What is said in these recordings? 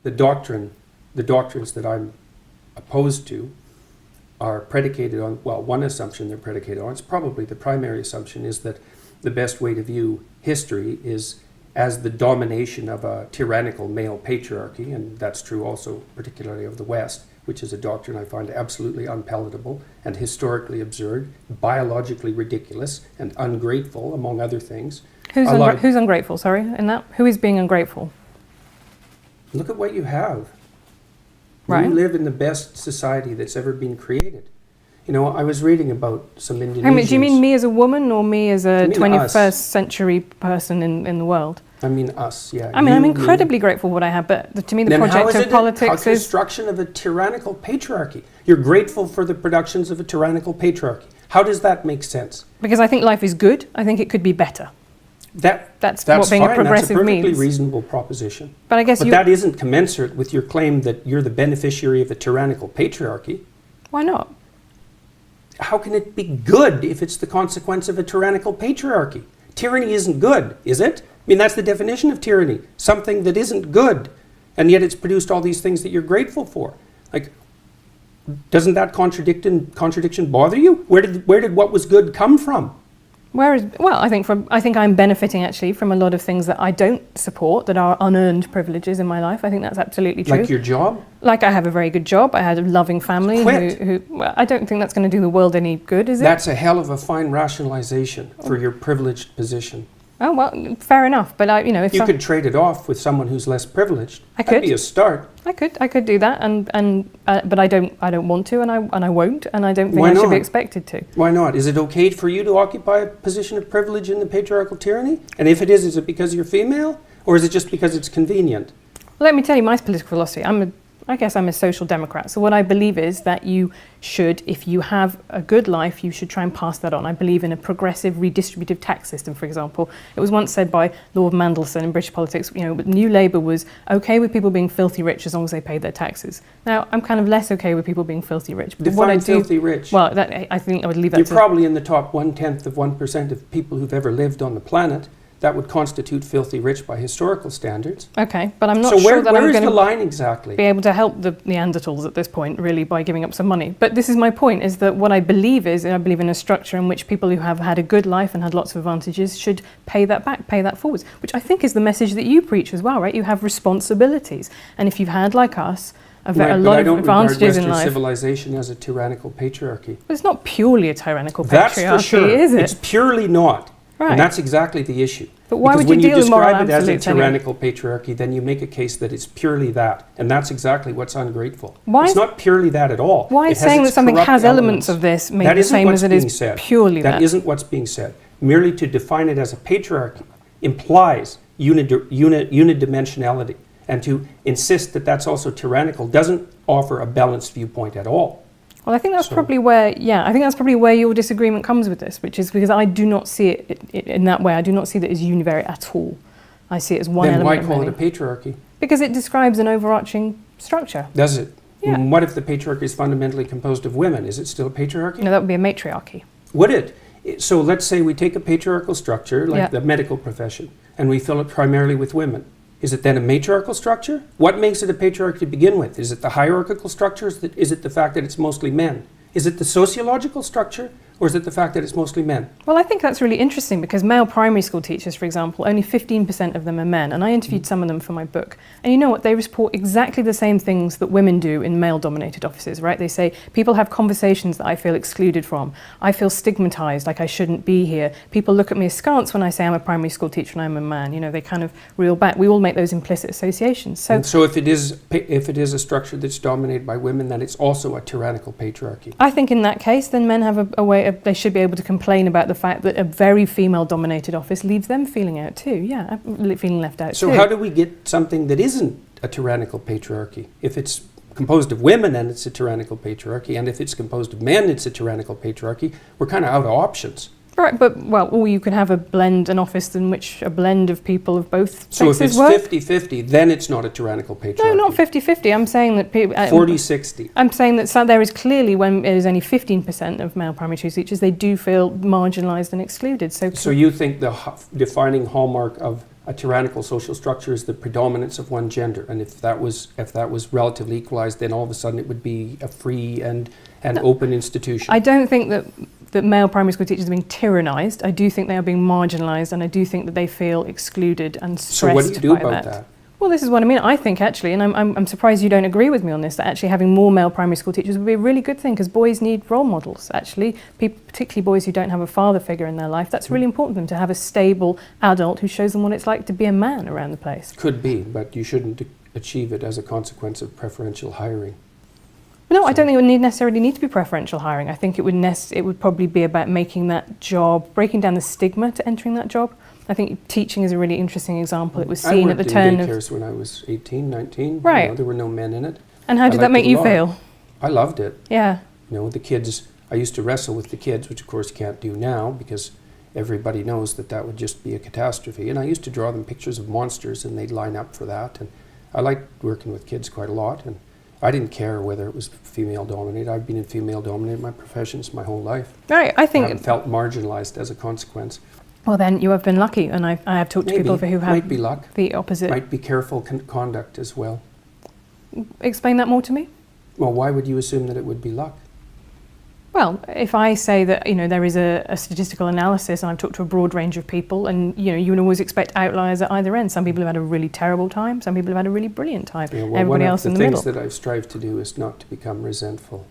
The doctrines that I'm opposed to are predicated on, well, one assumption they're predicated on, it's probably the primary assumption, is that the best way to view history is as the domination of a tyrannical male patriarchy, and that's true also particularly of the West, which is a doctrine I find absolutely unpalatable and historically absurd, biologically ridiculous, and ungrateful, among other things. Who's ungrateful, sorry, in that? Who is being ungrateful? Look at what you have. Right. You live in the best society that's ever been created. You know, I was reading about some Indonesians. I mean, do you mean me as a woman or me as a 21st us. Century person in the world? I mean us, yeah. I mean, I'm incredibly grateful for what I have, but to me the project of politics is... construction of a tyrannical patriarchy. You're grateful for the productions of a tyrannical patriarchy. How does that make sense? Because I think life is good. I think it could be better. That's what being fine. a progressive That's a means. perfectly reasonable proposition. But I guess that isn't commensurate with your claim that you're the beneficiary of a tyrannical patriarchy. Why not? How can it be good if it's the consequence of a tyrannical patriarchy? Tyranny isn't good, is it? I mean, that's the definition of tyranny. Something that isn't good, and yet it's produced all these things that you're grateful for. Like, doesn't that contradiction bother you? Where did what was good come from? I think I'm benefiting actually from a lot of things that I don't support, that are unearned privileges in my life. I think that's absolutely true. Like your job? Like I have a very good job. I had a loving family. Well, I don't think that's going to do the world any good, is it? That's a hell of a fine rationalization for your privileged position. Oh, well, fair enough. But if you could trade it off with someone who's less privileged. That'd be a start. I could do that, but I don't want to, and I won't, and I don't think I should be expected to. Why not? Is it okay for you to occupy a position of privilege in the patriarchal tyranny? And if it is it because you're female, or is it just because it's convenient? Let me tell you my political philosophy. I guess I'm a social democrat. So what I believe is that you should, if you have a good life, you should try and pass that on. I believe in a progressive redistributive tax system, for example. It was once said by Lord Mandelson in British politics, New Labour was okay with people being filthy rich as long as they paid their taxes. Now, I'm kind of less okay with people being filthy rich. But Define filthy rich. Well, I think I would leave that You're probably in the top 1/10 of 1% of people who've ever lived on the planet. That would constitute filthy rich by historical standards. Okay, but I'm not sure that I'm going the line exactly? Be able to help the Neanderthals at this point, really, by giving up some money. But this is my point, is that what I believe is, I believe in a structure in which people who have had a good life and had lots of advantages should pay that back, pay that forwards, which I think is the message that you preach as well, right? You have responsibilities. And if you've had, like us, a lot of advantages in life. Western civilization as a tyrannical patriarchy. But it's not purely a tyrannical patriarchy, That's for sure. Is it? It's purely not. Right. And that's exactly the issue. But why would you deal with moral absolutes? When you describe it as a tyrannical patriarchy, then you make a case that it's purely that. And that's exactly what's ungrateful. It's not purely that at all. Why is saying that something has elements of this made the same as it is purely that? That isn't what's being said. Merely to define it as a patriarchy implies unidimensionality. And to insist that that's also tyrannical doesn't offer a balanced viewpoint at all. Well, I think that's probably where your disagreement comes with this, which is because I do not see it in that way. I do not see that as univariate at all. I see it as one element. Then why call it a patriarchy? Because it describes an overarching structure. Does it? Yeah. What if the patriarchy is fundamentally composed of women? Is it still a patriarchy? No, that would be a matriarchy. Would it? So let's say we take a patriarchal structure, like the medical profession, and we fill it primarily with women. Is it then a matriarchal structure? What makes it a patriarchy to begin with? Is it the hierarchical structure? Is it the fact that it's mostly men? Is it the sociological structure? Or is it the fact that it's mostly men? Well, I think that's really interesting because male primary school teachers, for example, only 15% of them are men. And I interviewed some of them for my book. And you know what? They report exactly the same things that women do in male-dominated offices, right? They say, people have conversations that I feel excluded from. I feel stigmatized, like I shouldn't be here. People look at me askance when I say I'm a primary school teacher and I'm a man. They kind of reel back. We all make those implicit associations. So if it is a structure that's dominated by women, then it's also a tyrannical patriarchy. I think in that case, then men have a way they should be able to complain about the fact that a very female-dominated office leaves them feeling out too. Yeah, feeling left out too. So how do we get something that isn't a tyrannical patriarchy? If it's composed of women, then it's a tyrannical patriarchy, and if it's composed of men, it's a tyrannical patriarchy. We're kind of out of options. Right, or you could have an office in which a blend of people of both sexes work. So if it's 50-50, then it's not a tyrannical patriarchy. No, not 50-50. I'm saying that 40-60. I'm saying that there is clearly, when it is only 15% of male primary school teachers, they do feel marginalised and excluded. So you think the defining hallmark of a tyrannical social structure is the predominance of one gender, and if that was relatively equalized, then all of a sudden it would be a free and open institution. I don't think that male primary school teachers are being tyrannized. I do think they are being marginalized, and I do think that they feel excluded and stressed by that. So what do you do about that? Well, this is what I mean. I think actually, and I'm surprised you don't agree with me on this, that actually having more male primary school teachers would be a really good thing, because boys need role models, actually. People, particularly boys who don't have a father figure in their life, that's really important for them to have a stable adult who shows them what it's like to be a man around the place. Could be, but you shouldn't achieve it as a consequence of preferential hiring. No, I don't think it would necessarily need to be preferential hiring. I think it would probably be about making that job, breaking down the stigma to entering that job. I think teaching is a really interesting example. It was seen at the turn of... I worked in daycares when I was 18, 19. Right. You know, there were no men in it. And how did that make you feel? I loved it. Yeah. You know, the kids, I used to wrestle with the kids, which of course you can't do now because everybody knows that would just be a catastrophe. And I used to draw them pictures of monsters and they'd line up for that. And I liked working with kids quite a lot. And I didn't care whether it was female dominated. I've been in female dominated my professions my whole life. Right, I think... I haven't felt marginalized as a consequence. Well, then you have been lucky, and I have talked to people who have might be luck. The opposite. Might be careful conduct as well. Explain that more to me. Well, why would you assume that it would be luck? Well, if I say that there is a statistical analysis, and I've talked to a broad range of people, and you would always expect outliers at either end. Some people have had a really terrible time. Some people have had a really brilliant time. Yeah, well, everybody else in the middle. One of the things that I've strived to do is not to become resentful.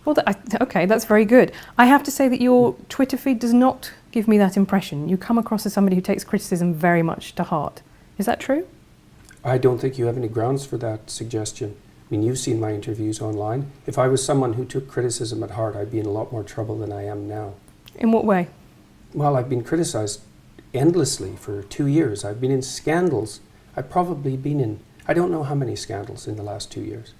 Well, okay, that's very good. I have to say that your Twitter feed does not give me that impression. You come across as somebody who takes criticism very much to heart. Is that true? I don't think you have any grounds for that suggestion. I mean, you've seen my interviews online. If I was someone who took criticism at heart, I'd be in a lot more trouble than I am now. In what way? Well, I've been criticized endlessly for 2 years. I've been in scandals. I've probably been in, I don't know how many scandals in the last 2 years,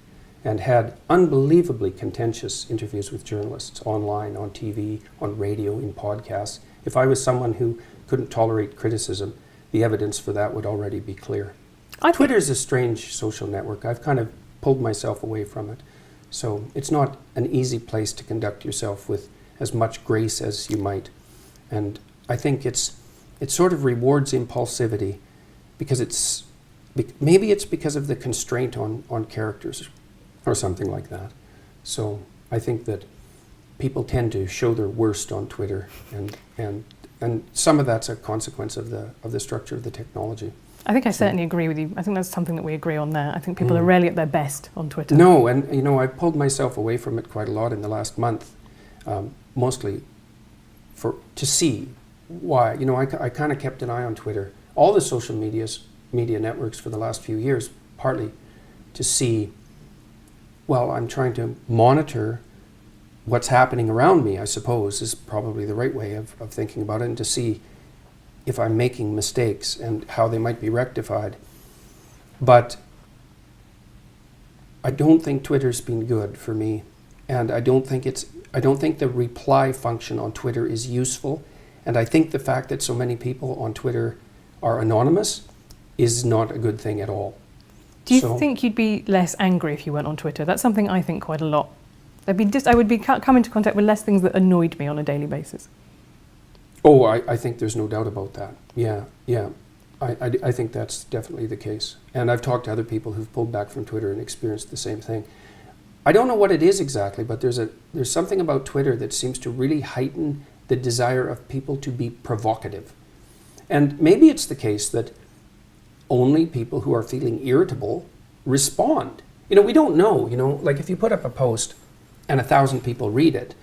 and had unbelievably contentious interviews with journalists online, on TV, on radio, in podcasts. If I was someone who couldn't tolerate criticism, the evidence for that would already be clear. Twitter's a strange social network. I've kind of pulled myself away from it. So it's not an easy place to conduct yourself with as much grace as you might. And I think it sort of rewards impulsivity because maybe it's because of the constraint on characters or something like that. So I think that people tend to show their worst on Twitter, and some of that's a consequence of the structure of the technology. I think I certainly agree with you. I think that's something that we agree on there. I think people are rarely at their best on Twitter. No, and I pulled myself away from it quite a lot in the last month, mostly to see why. I kind of kept an eye on Twitter, all the social media networks for the last few years, partly to see, well, I'm trying to monitor what's happening around me, I suppose, is probably the right way of thinking about it, and to see if I'm making mistakes and how they might be rectified. But I don't think Twitter's been good for me, and I don't think the reply function on Twitter is useful, and I think the fact that so many people on Twitter are anonymous is not a good thing at all. Do you think you'd be less angry if you weren't on Twitter? That's something I think quite a lot. I would come into contact with less things that annoyed me on a daily basis. Oh, I think there's no doubt about that. Yeah. I think that's definitely the case. And I've talked to other people who've pulled back from Twitter and experienced the same thing. I don't know what it is exactly, but there's something about Twitter that seems to really heighten the desire of people to be provocative. And maybe it's the case that only people who are feeling irritable respond. We don't know, like if you put up a post and 1,000 people read it,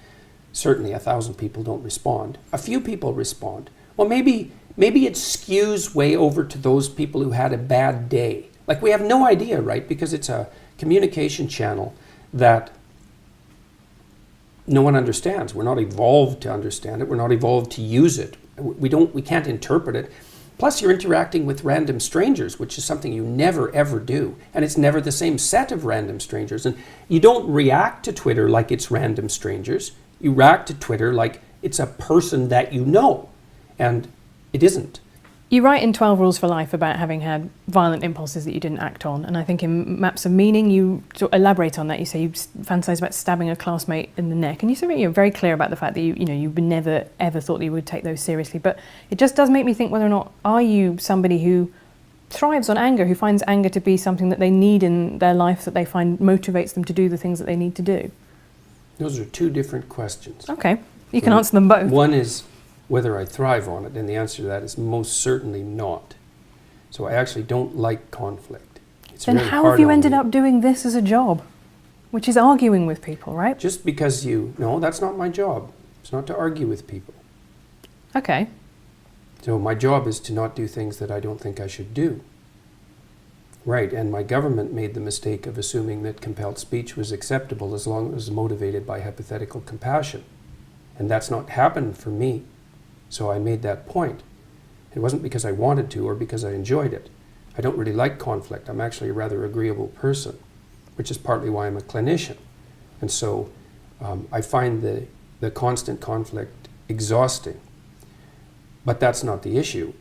certainly 1,000 people don't respond. A few people respond. Well, maybe it skews way over to those people who had a bad day. Like, we have no idea, right? Because it's a communication channel that no one understands. We're not evolved to understand it. We're not evolved to use it. We can't interpret it. Plus, you're interacting with random strangers, which is something you never, ever do. And it's never the same set of random strangers. And you don't react to Twitter like it's random strangers. You react to Twitter like it's a person that you know. And it isn't. You write in 12 Rules for Life about having had violent impulses that you didn't act on. And I think in Maps of Meaning, you sort of elaborate on that. You say you fantasize about stabbing a classmate in the neck. And you're very clear about the fact that you never, ever thought that you would take those seriously. But it just does make me think whether or not, are you somebody who thrives on anger, who finds anger to be something that they need in their life, that they find motivates them to do the things that they need to do? Those are two different questions. Okay, you can answer them both. One is whether I thrive on it, and the answer to that is most certainly not. So I actually don't like conflict. It's Then very how hard have you on ended me. up doing this as a job, which is arguing with people, right? Just because no, that's not my job. It's not to argue with people. Okay. So my job is to not do things that I don't think I should do. Right, and my government made the mistake of assuming that compelled speech was acceptable as long as it was motivated by hypothetical compassion. And that's not happened for me. So I made that point. It wasn't because I wanted to or because I enjoyed it. I don't really like conflict. I'm actually a rather agreeable person, which is partly why I'm a clinician. And so I find the constant conflict exhausting. But that's not the issue.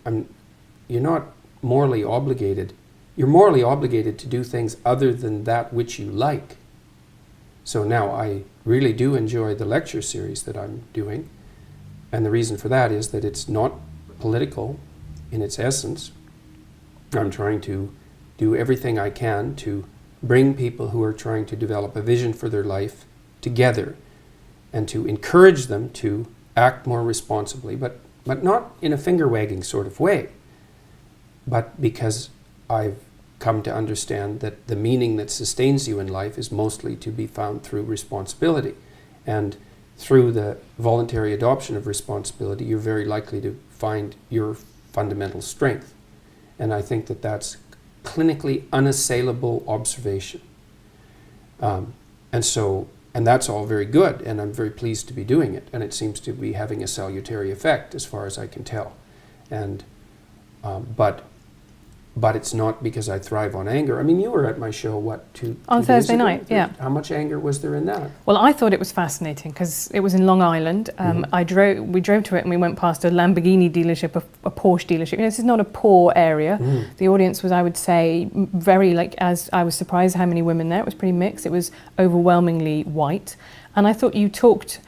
You're not morally obligated. You're morally obligated to do things other than that which you like. So now I really do enjoy the lecture series that I'm doing. And the reason for that is that it's not political in its essence. I'm trying to do everything I can to bring people who are trying to develop a vision for their life together and to encourage them to act more responsibly, but not in a finger-wagging sort of way, but because I've come to understand that the meaning that sustains you in life is mostly to be found through responsibility. And through the voluntary adoption of responsibility, you're very likely to find your fundamental strength. And I think that that's clinically unassailable observation. And that's all very good, and I'm very pleased to be doing it. And it seems to be having a salutary effect as far as I can tell. And but it's not because I thrive on anger. I mean, you were at my show, two On days Thursday ago? night, yeah. How much anger was there in that? Well, I thought it was fascinating because it was in Long Island. We drove to it and we went past a Lamborghini dealership, a Porsche dealership. You know, this is not a poor area. The audience was, I would say, very as I was surprised how many women there. It was pretty mixed. It was overwhelmingly white. And I thought you talked,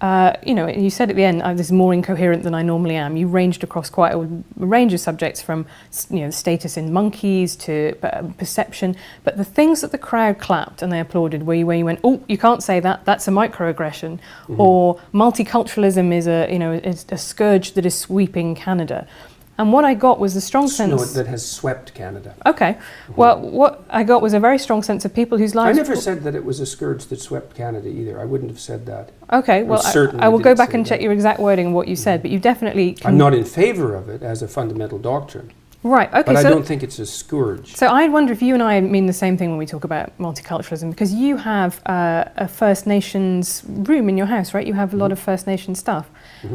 you said at the end, this is more incoherent than I normally am. You ranged across quite a range of subjects from, status in monkeys to perception. But the things that the crowd clapped and they applauded where you went, oh, you can't say that, that's a microaggression. Or multiculturalism is a scourge that is sweeping Canada. And what I got was a strong sense... No, that has swept Canada. Okay. Well, what I got was a very strong sense of people whose lives... I never said that it was a scourge that swept Canada either. I wouldn't have said that. Okay, well, I will go back and check your exact wording of what you said, but you definitely... I'm not in favour of it as a fundamental doctrine. Right, okay. But I don't think it's a scourge. So I wonder if you and I mean the same thing when we talk about multiculturalism, because you have a First Nations room in your house, right? You have a lot of First Nations stuff.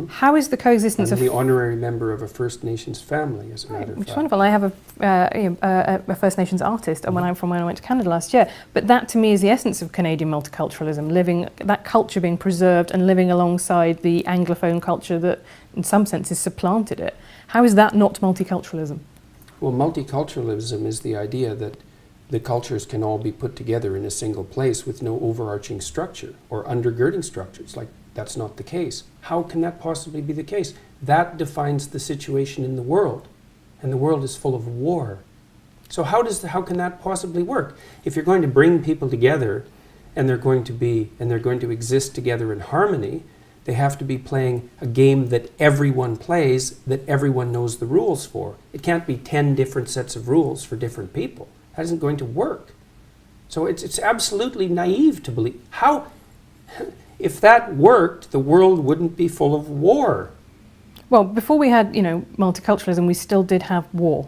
How is the coexistence I'm the honorary member of a First Nations family, as a matter of fact. Which is wonderful. I have a First Nations artist when I went to Canada last year. But that, to me, is the essence of Canadian multiculturalism, that culture being preserved and living alongside the Anglophone culture that, in some senses, supplanted it. How is that not multiculturalism? Well, multiculturalism is the idea that the cultures can all be put together in a single place with no overarching structure or undergirding structures. That's not the case. How can that possibly be the case? That defines the situation in the world, and the world is full of war. So how can that possibly work? If you're going to bring people together and they're going to exist together in harmony, they have to be playing a game that everyone plays, that everyone knows the rules for. It can't be 10 different sets of rules for different people. That isn't going to work. So it's absolutely naive to believe. If that worked, the world wouldn't be full of war. Well, before we had, multiculturalism, we still did have war.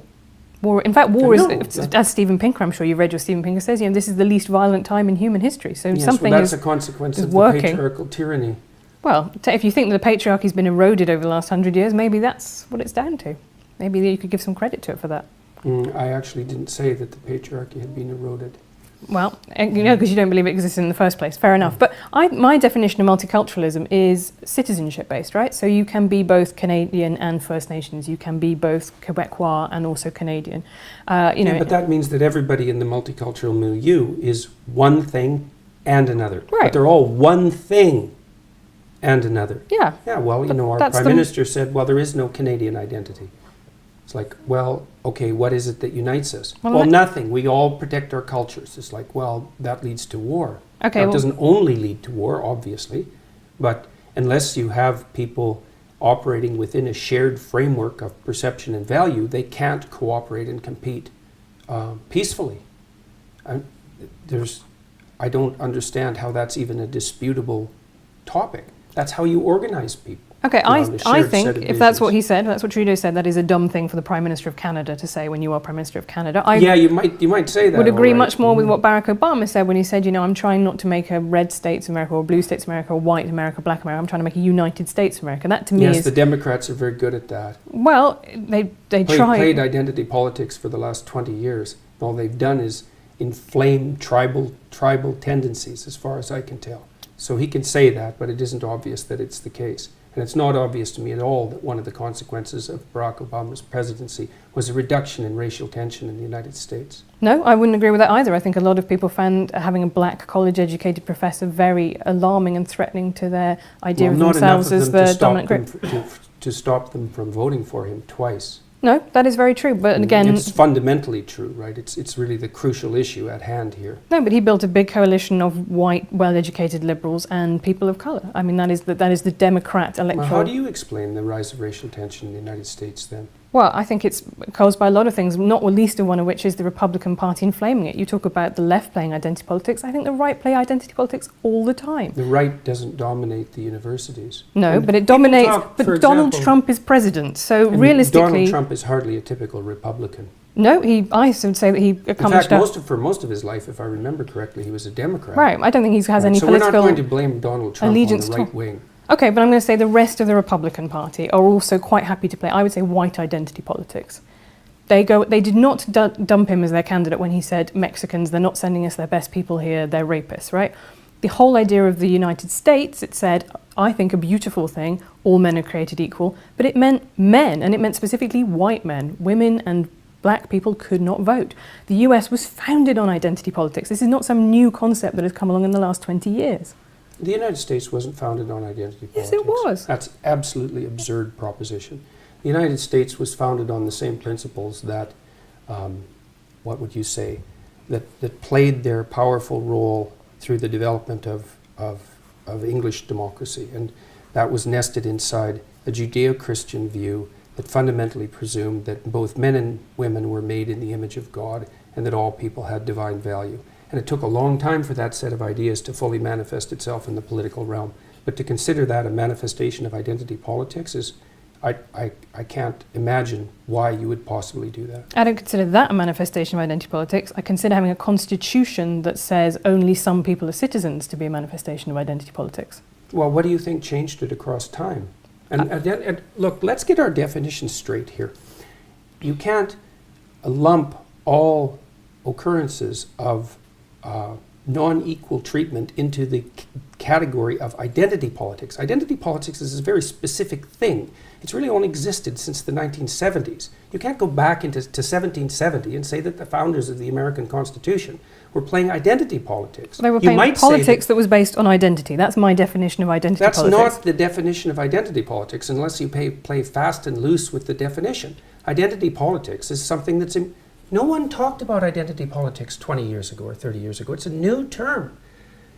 In fact, war is, as Steven Pinker, I'm sure you read what Steven Pinker says, this is the least violent time in human history. So yes, something that's a consequence of the patriarchal tyranny. Well, if you think that the patriarchy's been eroded over the last 100 years, maybe that's what it's down to. Maybe you could give some credit to it for that. I actually didn't say that the patriarchy had been eroded. Well, because you don't believe it exists in the first place. Fair enough. But my definition of multiculturalism is citizenship-based, right? So you can be both Canadian and First Nations. You can be both Quebecois and also Canadian. But that means that everybody in the multicultural milieu is one thing and another. Right. But they're all one thing and another. Yeah. Yeah, well, our Prime Minister said, well, there is no Canadian identity. It's like, well, okay, what is it that unites us? Well, Well, nothing. We all protect our cultures. It's like, well, that leads to war. Okay, Now, it well- doesn't only lead to war, obviously, but unless you have people operating within a shared framework of perception and value, they can't cooperate and compete peacefully. I don't understand how that's even a disputable topic. That's how you organize people. Okay, around a I shared think set of if that's what visions. he said, that's what Trudeau said, that is a dumb thing for the Prime Minister of Canada to say when you are Prime Minister of Canada. I Yeah, you might say that. would agree all right. much more with what Barack Obama said when he said, you know, I'm trying not to make a red states America or blue states America or white America, black America. I'm trying to make a United States America. That to me Yes, is, the Democrats are very good at that. well, they try. Played identity politics for the last 20 years. All they've done is inflame tribal tendencies, as far as I can tell. So he can say that, but it isn't obvious that it's the case. And it's not obvious to me at all that one of the consequences of Barack Obama's presidency was a reduction in racial tension in the United States. No, I wouldn't agree with that either. I think a lot of people found having a black college-educated professor very alarming and threatening to their idea of not themselves enough as of them the dominant group. to stop them from voting for him twice. No, that is very true. But again, It's fundamentally true, right? It's really the crucial issue at hand here. no, but he built a big coalition of white, well-educated liberals and people of colour. I mean, that is the Democrat electoral. Well, how do you explain the rise of racial tension in the United States then? Well, I think it's caused by a lot of things, not least of one of which is the Republican Party inflaming it. You talk about the left playing identity politics. I think the right play identity politics all the time. The right doesn't dominate the universities. No, And but it people dominates. talk, But for Donald example, Trump is president, so and realistically, Donald Trump is hardly a typical Republican. no. I would say that he In accomplished. fact, for most of his life, if I remember correctly, he was a Democrat. Right. I don't think he has Right, any so we're not political. going to blame Donald Trump on allegiance the to- right wing. Okay, but I'm going to say the rest of the Republican Party are also quite happy to play, I would say, white identity politics. They did not dump him as their candidate when he said, Mexicans, they're not sending us their best people here, they're rapists, right? The whole idea of the United States, it said, I think a beautiful thing, all men are created equal, but it meant men, and it meant specifically white men. Women and black people could not vote. The US was founded on identity politics. This is not some new concept that has come along in the last 20 years. The United States wasn't founded on identity politics. Yes, it was. That's absolutely absurd proposition. The United States was founded on the same principles that, what would you say, that played their powerful role through the development of English democracy. And that was nested inside a Judeo-Christian view that fundamentally presumed that both men and women were made in the image of God and that all people had divine value. And it took a long time for that set of ideas to fully manifest itself in the political realm. But to consider that a manifestation of identity politics is, I can't imagine why you would possibly do that. I don't consider that a manifestation of identity politics. I consider having a constitution that says only some people are citizens to be a manifestation of identity politics. Well, what do you think changed it across time? And look, let's get our definitions straight here. You can't lump all occurrences of non-equal treatment into the category of identity politics. Identity politics is a very specific thing. It's really only existed since the 1970s. You can't go back into 1770 and say that the founders of the American Constitution were playing identity politics. They were You playing might say politics that was based on identity. That's my definition of identity that's politics. not the definition of identity politics unless you play fast and loose with the definition. Identity politics is something that's... No one talked about identity politics 20 years ago or 30 years ago. It's a new term.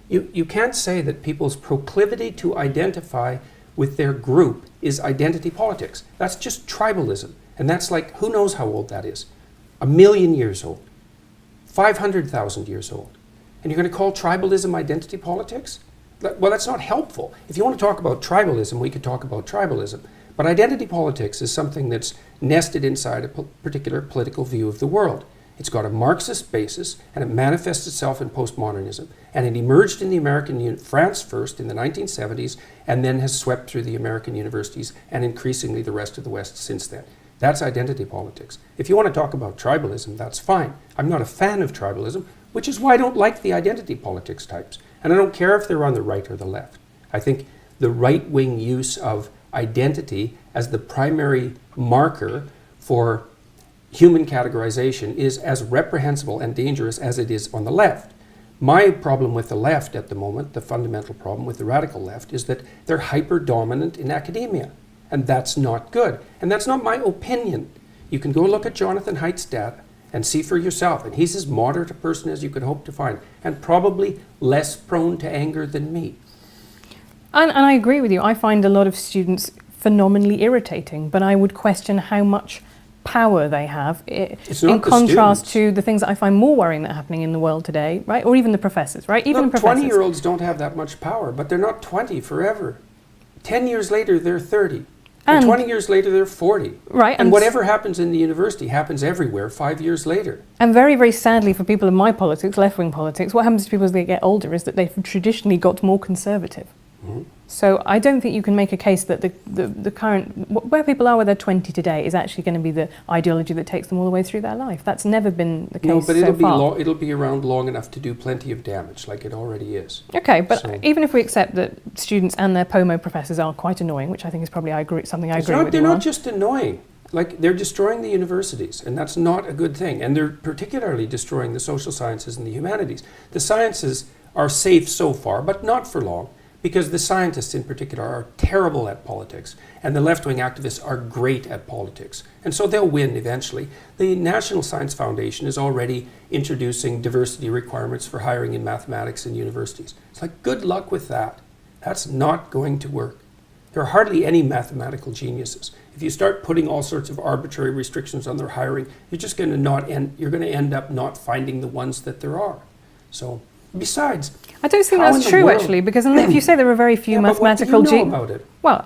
You can't say that people's proclivity to identify with their group is identity politics. That's just tribalism. And that's like, who knows how old that is? 1 million years old. 500,000 years old. And you're going to call tribalism identity politics? Well, that's not helpful. If you want to talk about tribalism, we could talk about tribalism. But identity politics is something that's nested inside a particular political view of the world. It's got a Marxist basis, and it manifests itself in postmodernism. And it emerged in the American France first in the 1970s, and then has swept through the American universities and increasingly the rest of the West since then. That's identity politics. If you want to talk about tribalism, that's fine. I'm not a fan of tribalism, which is why I don't like the identity politics types. And I don't care if they're on the right or the left. I think the right-wing use of identity as the primary marker for human categorization is as reprehensible and dangerous as it is on the left. My problem with the left at the moment, the fundamental problem with the radical left, is that they're hyper-dominant in academia. And that's not good. And that's not my opinion. You can go look at Jonathan Haidt's data and see for yourself. And he's as moderate a person as you could hope to find, and probably less prone to anger than me. And I agree with you. I find a lot of students phenomenally irritating, but I would question how much power they have in contrast to the things that I find more worrying that are happening in the world today, right? Or even the professors, right? Even Look, professors. 20-year-olds don't have that much power, but they're not 20 forever. 10 years later, they're 30. And 20 years later, they're 40. Right. And whatever happens in the university happens everywhere 5 years later. And very, very sadly for people in my politics, left-wing politics, what happens to people as they get older is that they've traditionally got more conservative. Mm-hmm. So I don't think you can make a case that the current, where people are when they're 20 today is actually going to be the ideology that takes them all the way through their life. That's never been the case No, but so it'll be around long enough to do plenty of damage, like it already is. Okay, but even if we accept that students and their POMO professors are quite annoying, which I think is probably something I agree with They're you not on. just annoying. Like, they're destroying the universities, and that's not a good thing. And they're particularly destroying the social sciences and the humanities. The sciences are safe so far, but not for long, because the scientists in particular are terrible at politics, and the left-wing activists are great at politics. And so they'll win eventually. The National Science Foundation is already introducing diversity requirements for hiring in mathematics in universities. It's like, good luck with that. That's not going to work. There are hardly any mathematical geniuses. If you start putting all sorts of arbitrary restrictions on their hiring, you're just going to end up not finding the ones that there are. So, besides, I don't think that's true, actually, because if you say there are very few mathematical what do you know about it? Well,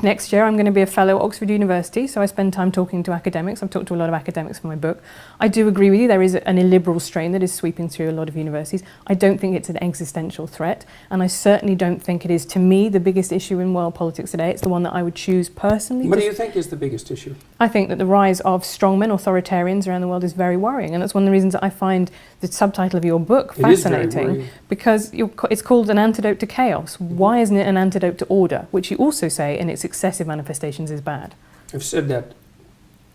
next year I'm going to be a fellow at Oxford University, so I spend time talking to academics. I've talked to a lot of academics for my book. I do agree with you, there is an illiberal strain that is sweeping through a lot of universities. I don't think it's an existential threat, and I certainly don't think it is, to me, the biggest issue in world politics today. It's the one that I would choose personally. What do you think is the biggest issue? I think that the rise of strongmen, authoritarians around the world is very worrying, and that's one of the reasons that I find the subtitle of your book fascinating, because it's called An Antidote to Chaos. Why isn't it an antidote to order, which you also say in its excessive manifestations is bad? I've said that.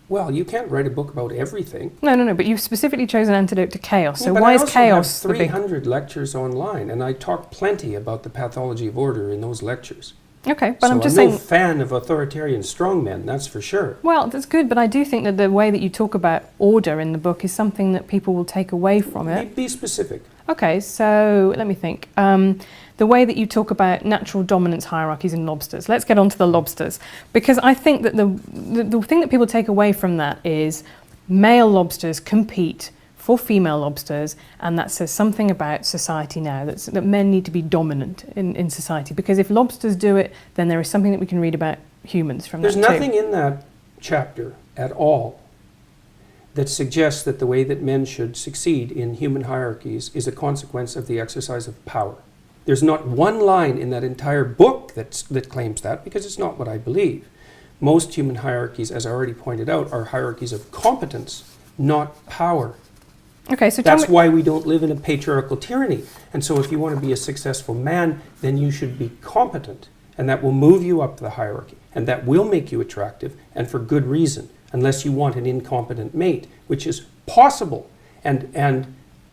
Well, you can't write a book about everything. No, but you've specifically chosen Antidote to Chaos. So but why I is also chaos have 300 lectures online, and I talk plenty about the pathology of order in those lectures. Okay, but so I'm just saying... saying... no fan of authoritarian strongmen, that's for sure. Well, that's good, but I do think that the way that you talk about order in the book is something that people will take away from it. Be specific. Okay, so let me think. The way that you talk about natural dominance hierarchies in lobsters. Let's get on to the lobsters. Because I think that the thing that people take away from that is male lobsters compete for female lobsters, and that says something about society now, that men need to be dominant in society. Because if lobsters do it, then there is something that we can read about humans from that too. There's nothing in that chapter at all that suggests that the way that men should succeed in human hierarchies is a consequence of the exercise of power. There's not one line in that entire book that claims that, because it's not what I believe. Most human hierarchies, as I already pointed out, are hierarchies of competence, not power. Okay, so that's why we don't live in a patriarchal tyranny. And so if you want to be a successful man, then you should be competent, and that will move you up the hierarchy, and that will make you attractive, and for good reason, unless you want an incompetent mate, which is possible and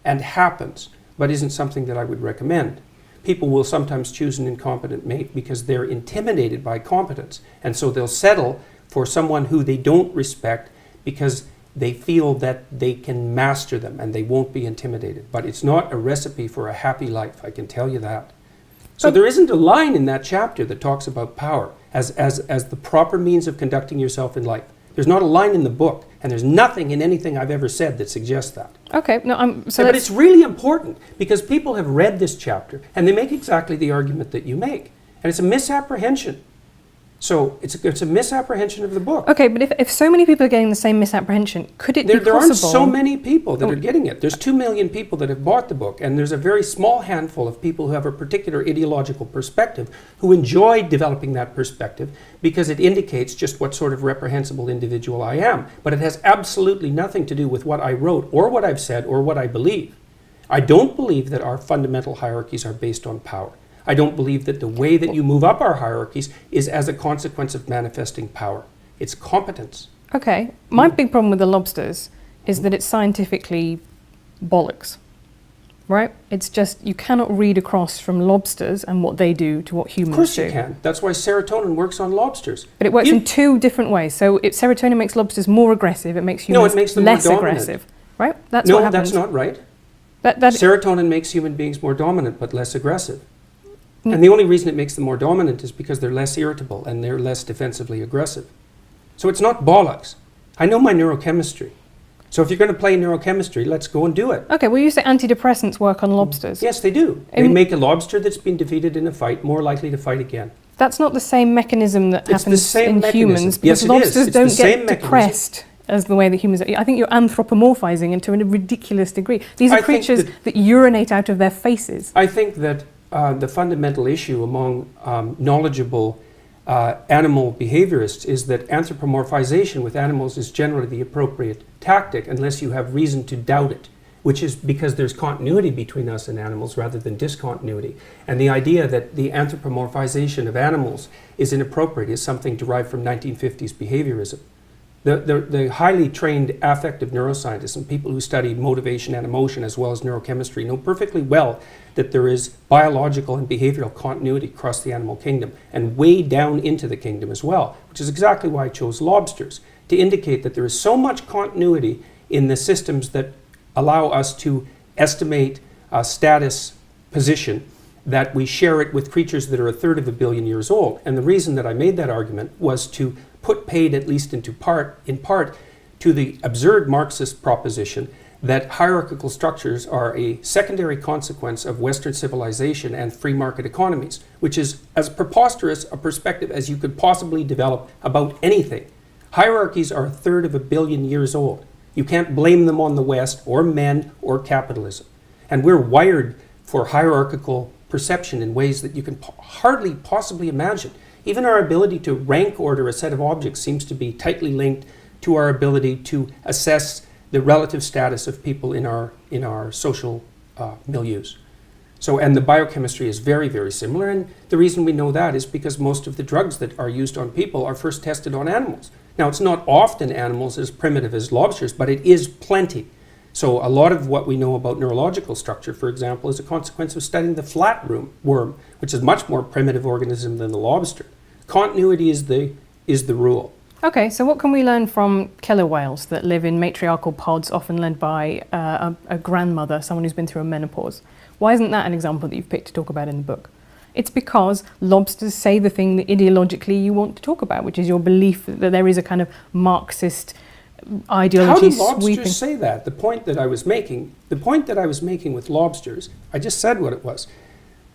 happens, but isn't something that I would recommend. People will sometimes choose an incompetent mate because they're intimidated by competence, and so they'll settle for someone who they don't respect because they feel that they can master them and they won't be intimidated. But it's not a recipe for a happy life, I can tell you that. So there isn't a line in that chapter that talks about power as the proper means of conducting yourself in life. There's not a line in the book, and there's nothing in anything I've ever said that suggests that. Okay, but it's really important, because people have read this chapter, and they make exactly the argument that you make. And it's a misapprehension. So it's a misapprehension of the book. Okay, but if so many people are getting the same misapprehension, could it be possible... There aren't so many people that are getting it. There's 2 million people that have bought the book, and there's a very small handful of people who have a particular ideological perspective who enjoy developing that perspective because it indicates just what sort of reprehensible individual I am. But it has absolutely nothing to do with what I wrote or what I've said or what I believe. I don't believe that our fundamental hierarchies are based on power. I don't believe that the way that you move up our hierarchies is as a consequence of manifesting power. It's competence. Okay. My big problem with the lobsters is that it's scientifically bollocks. right? It's just you cannot read across from lobsters and what they do to what humans do. Of course you can. That's why serotonin works on lobsters. But it works in two different ways. So serotonin makes lobsters more aggressive. It makes humans it makes them less more dominant. aggressive, right? That's what happens. That's not right. That Serotonin makes human beings more dominant but less aggressive. And the only reason it makes them more dominant is because they're less irritable and they're less defensively aggressive. So it's not bollocks. I know my neurochemistry. So if you're going to play neurochemistry, let's go and do it. Okay, well, you say antidepressants work on lobsters. Yes, they do. They make a lobster that's been defeated in a fight more likely to fight again. That's not the same mechanism that happens in humans, because Yes, lobsters it is. It's don't the get same depressed as the way that humans are. I think you're anthropomorphizing into a ridiculous degree. These are creatures that urinate out of their faces. I think that the fundamental issue among knowledgeable animal behaviorists is that anthropomorphization with animals is generally the appropriate tactic unless you have reason to doubt it, which is because there's continuity between us and animals rather than discontinuity. And the idea that the anthropomorphization of animals is inappropriate is something derived from 1950s behaviorism. The highly trained affective neuroscientists and people who study motivation and emotion as well as neurochemistry know perfectly well that there is biological and behavioral continuity across the animal kingdom and way down into the kingdom as well, which is exactly why I chose lobsters, to indicate that there is so much continuity in the systems that allow us to estimate status position that we share it with creatures that are 1/3 of a billion years old. And the reason that I made that argument was to put paid, at least in part, to the absurd Marxist proposition that hierarchical structures are a secondary consequence of Western civilization and free market economies, which is as preposterous a perspective as you could possibly develop about anything. Hierarchies are 1/3 of a billion years old. You can't blame them on the West or men or capitalism. And we're wired for hierarchical perception in ways that you can hardly possibly imagine. Even our ability to rank order a set of objects seems to be tightly linked to our ability to assess the relative status of people in our social milieus. So, and the biochemistry is very, very similar. And the reason we know that is because most of the drugs that are used on people are first tested on animals. Now, it's not often animals as primitive as lobsters, but it is plenty. So a lot of what we know about neurological structure, for example, is a consequence of studying the flatworm, which is a much more primitive organism than the lobster. Continuity is the rule. Okay, so what can we learn from killer whales that live in matriarchal pods, often led by a grandmother, someone who's been through a menopause? Why isn't that an example that you've picked to talk about in the book? It's because lobsters say the thing that ideologically you want to talk about, which is your belief that there is a kind of Marxist ideology sweeping. How do lobsters say that? The point that I was making with lobsters, I just said what it was.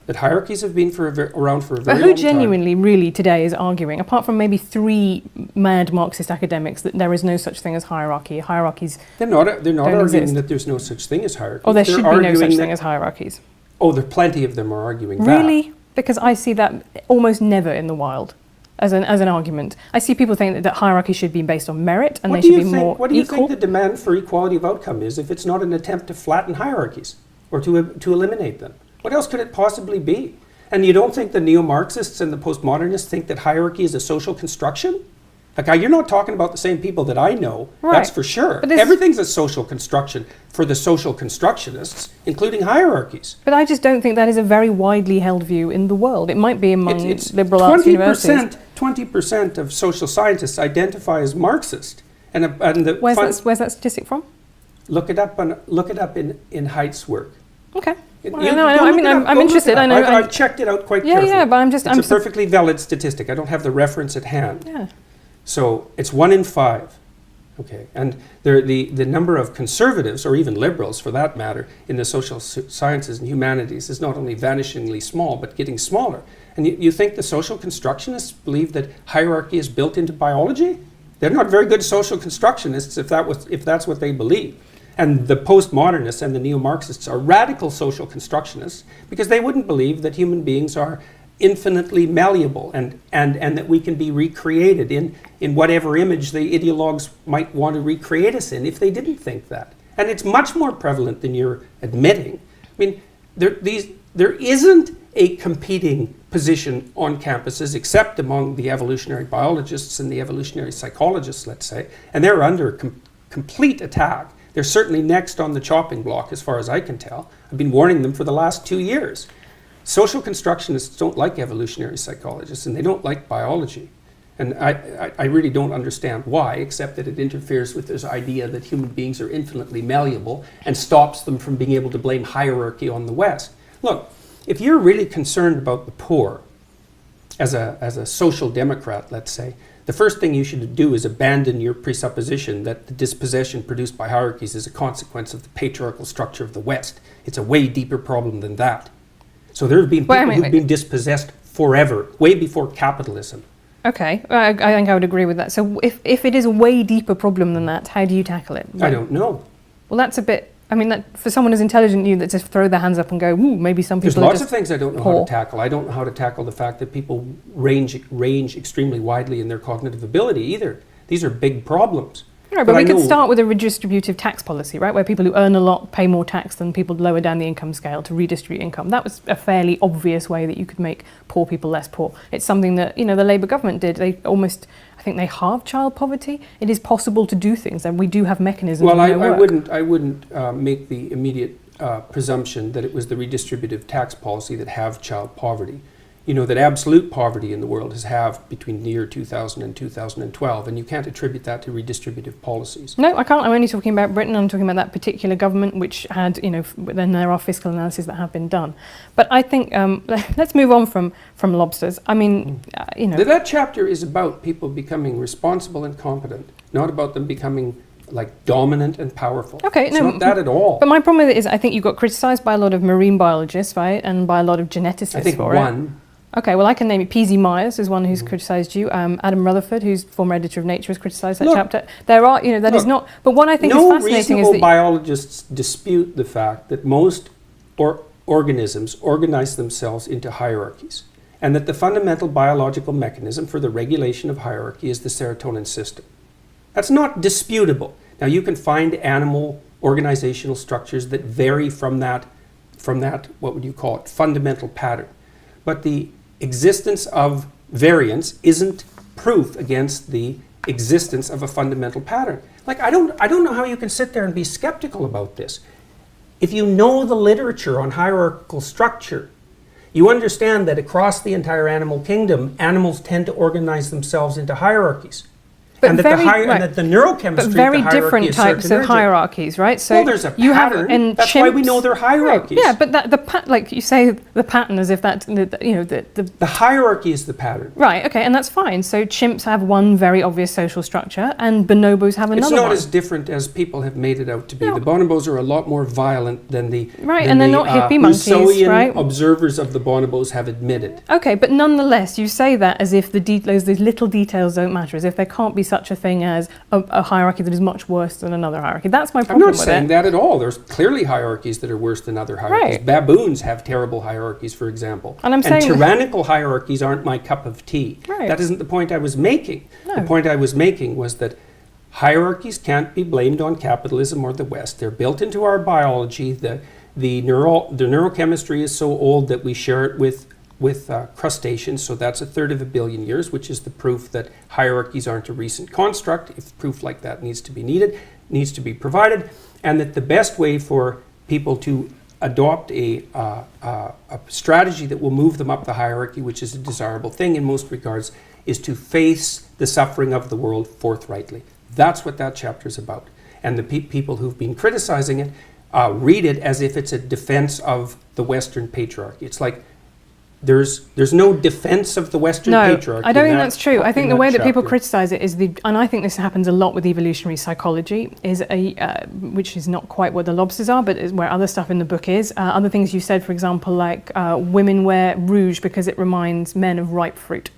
That hierarchies have been around for a very long time. But who genuinely, really, today is arguing, apart from maybe 3 mad Marxist academics, that there is no such thing as hierarchy? Hierarchies They're not arguing exist. that there's no such thing as hierarchy. Or there should be no such thing as hierarchies. Oh, there are plenty of them are arguing that. Really? Because I see that almost never in the wild as an argument. I see people think that hierarchy should be based on merit and they should be more equal. What do you think the demand for equality of outcome is if it's not an attempt to flatten hierarchies or to eliminate them? What else could it possibly be? And you don't think the neo-Marxists and the postmodernists think that hierarchy is a social construction? Like, you're not talking about the same people that I know, right. That's for sure. Everything's a social construction for the social constructionists, including hierarchies. But I just don't think that is a very widely held view in the world. It might be among liberal arts universities. 20% of social scientists identify as Marxist. Where's that statistic from? Look it up in Haidt's work. Okay. I'm interested. I know. I've checked it out quite carefully. Yeah, but it's a perfectly valid statistic. I don't have the reference at hand. Yeah. So it's 1 in 5. Okay, and the number of conservatives, or even liberals for that matter, in the social sciences and humanities is not only vanishingly small, but getting smaller. And you think the social constructionists believe that hierarchy is built into biology? They're not very good social constructionists if that's what they believe. And the postmodernists and the neo-Marxists are radical social constructionists because they wouldn't believe that human beings are infinitely malleable and that we can be recreated in whatever image the ideologues might want to recreate us in if they didn't think that. And it's much more prevalent than you're admitting. I mean, there isn't a competing position on campuses except among the evolutionary biologists and the evolutionary psychologists, let's say, and they're under complete attack They're certainly next on the chopping block, as far as I can tell. I've been warning them for the last 2 years. Social constructionists don't like evolutionary psychologists, and they don't like biology. And I really don't understand why, except that it interferes with this idea that human beings are infinitely malleable and stops them from being able to blame hierarchy on the West. Look, if you're really concerned about the poor, as a social democrat, let's say, the first thing you should do is abandon your presupposition that the dispossession produced by hierarchies is a consequence of the patriarchal structure of the West. It's a way deeper problem than that. So there have been people who've been dispossessed forever, way before capitalism. Okay, I think I would agree with that. So if it is a way deeper problem than that, how do you tackle it? I don't know. Well, that's a bit, I mean, that for someone as intelligent as you that just throw their hands up and go, ooh, maybe some people There's lots of things I don't know how to tackle. I don't know how to tackle the fact that people range extremely widely in their cognitive ability either. These are big problems. No, but we could start with a redistributive tax policy, right, where people who earn a lot pay more tax than people lower down the income scale to redistribute income. That was a fairly obvious way that you could make poor people less poor. It's something that, you know, the Labour government did. They almost, I think they halved child poverty. It is possible to do things, and we do have mechanisms. Well, I wouldn't make the immediate presumption that it was the redistributive tax policy that halved child poverty. You know, that absolute poverty in the world has halved between the year 2000 and 2012, and you can't attribute that to redistributive policies. No, I can't. I'm only talking about Britain. I'm talking about that particular government, which had, you know, then there are fiscal analyses that have been done. But I think, let's move on from lobsters. I mean, you know. That chapter is about people becoming responsible and competent, not about them becoming like dominant and powerful. Okay, it's not that at all. But my problem with it is I think you got criticised by a lot of marine biologists, right, and by a lot of geneticists I think for one. it. Okay, well, I can name you. P.Z. Myers is one who's criticised you. Adam Rutherford, who's former editor of Nature, has criticised that chapter. There are, you know, that is not. But what I think is fascinating is that no reasonable biologists dispute the fact that most organisms organize themselves into hierarchies, and that the fundamental biological mechanism for the regulation of hierarchy is the serotonin system. That's not disputable. Now, you can find animal organizational structures that vary from that, what would you call it, fundamental pattern. But the existence of variance isn't proof against the existence of a fundamental pattern. Like, I don't know how you can sit there and be skeptical about this. If you know the literature on hierarchical structure, you understand that across the entire animal kingdom, animals tend to organize themselves into hierarchies. But and that the neurochemistry but very of the different types of hierarchies, right? So well, there's a pattern. That's why we know they're hierarchies. Right. Yeah, but like you say, the pattern as if that, you know, the hierarchy is the pattern. Right. Okay, and that's fine. So chimps have one very obvious social structure, and bonobos have another. It's not one. as different as people have made it out to be. No. The bonobos are a lot more violent than the and they're not hippie monkeys, right? Observers of the bonobos have admitted. Okay, but nonetheless, you say that as if those little details don't matter, as if there can't be such a thing as a hierarchy that is much worse than another hierarchy. That's my problem with it. I'm not saying that at all. There's clearly hierarchies that are worse than other hierarchies. Right. Baboons have terrible hierarchies, for example. And tyrannical hierarchies aren't my cup of tea. Right. That isn't the point I was making. No. The point I was making was that hierarchies can't be blamed on capitalism or the West. They're built into our biology. The neurochemistry is so old that we share it with crustaceans, so that's 1/3 of a billion years, which is the proof that hierarchies aren't a recent construct. If proof like that needs to be provided, and that the best way for people to adopt a strategy that will move them up the hierarchy, which is a desirable thing in most regards, is to face the suffering of the world forthrightly. That's what that chapter is about. And the people who've been criticizing it read it as if it's a defense of the Western patriarchy. It's like, there's no defense of the Western patriarchy. No, I don't think that's true. I think the way that people criticize it is and I think this happens a lot with evolutionary psychology, is which is not quite what the lobsters are, but is where other stuff in the book is. Other things you said, for example, like women wear rouge because it reminds men of ripe fruit.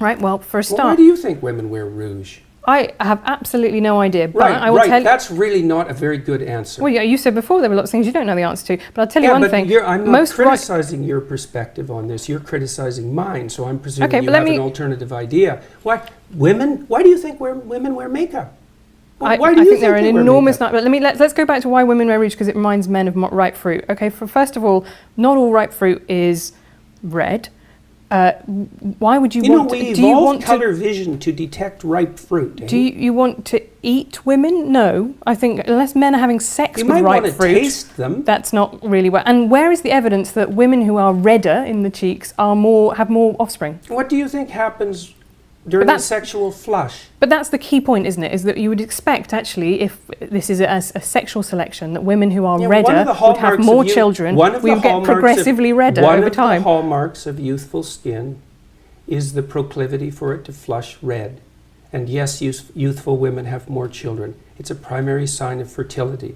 Right? Well, for a start. Why do you think women wear rouge? I have absolutely no idea, but I will tell you. That's really not a very good answer. Well, yeah, you said before there were lots of things you don't know the answer to, but I'll tell you one thing. I'm not criticizing your perspective on this. You're criticizing mine, so I'm presuming you have an alternative idea. Why do you think women wear makeup? I think there are an enormous number. But let's go back to why women wear rouge, because it reminds men of ripe fruit. Okay, first of all, not all ripe fruit is red. Why would you, You know, want we to... Do you evolved want color vision to detect ripe fruit. Do you want to eat women? No. I think unless men are having sex You with might ripe want to fruit, taste them. that's not really where... And where is the evidence that women who are redder in the cheeks are have more offspring? What do you think happens during a sexual flush? But that's the key point, isn't it? Is that you would expect, actually, if this is a sexual selection, that women who are redder would have more children. We would get progressively redder over time. One of the hallmarks of youthful skin is the proclivity for it to flush red. And yes, youthful women have more children. It's a primary sign of fertility.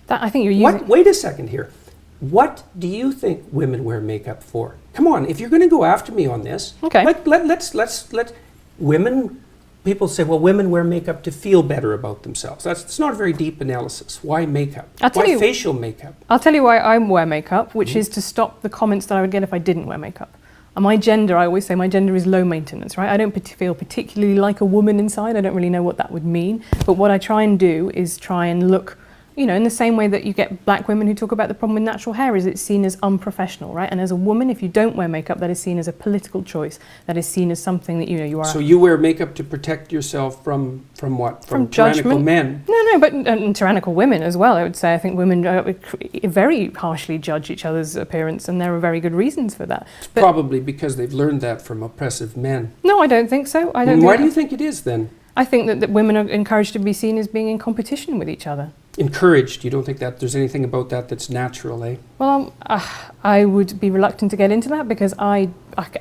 That, I think you're using... Wait a second here. What do you think women wear makeup for? Come on, if you're going to go after me on this, okay. Let's women. People say, well, women wear makeup to feel better about themselves. It's not a very deep analysis. Why makeup? Why facial makeup? I'll tell you why I wear makeup, which is to stop the comments that I would get if I didn't wear makeup. And my gender, I always say my gender is low maintenance, right? I don't feel particularly like a woman inside. I don't really know what that would mean. But what I try and do is try and look, you know, in the same way that you get black women who talk about the problem with natural hair, is it's seen as unprofessional, right? And as a woman, if you don't wear makeup, that is seen as a political choice. That is seen as something that, you know, you are... So you wear makeup to protect yourself from what? From tyrannical judgment. Men? No, but tyrannical women as well, I would say. I think women very harshly judge each other's appearance, and there are very good reasons for that. But probably because they've learned that from oppressive men. No, I don't think so. Why do you think it is then? I think that women are encouraged to be seen as being in competition with each other. Encouraged? You don't think that there's anything about that that's natural, eh? Well, I would be reluctant to get into that because I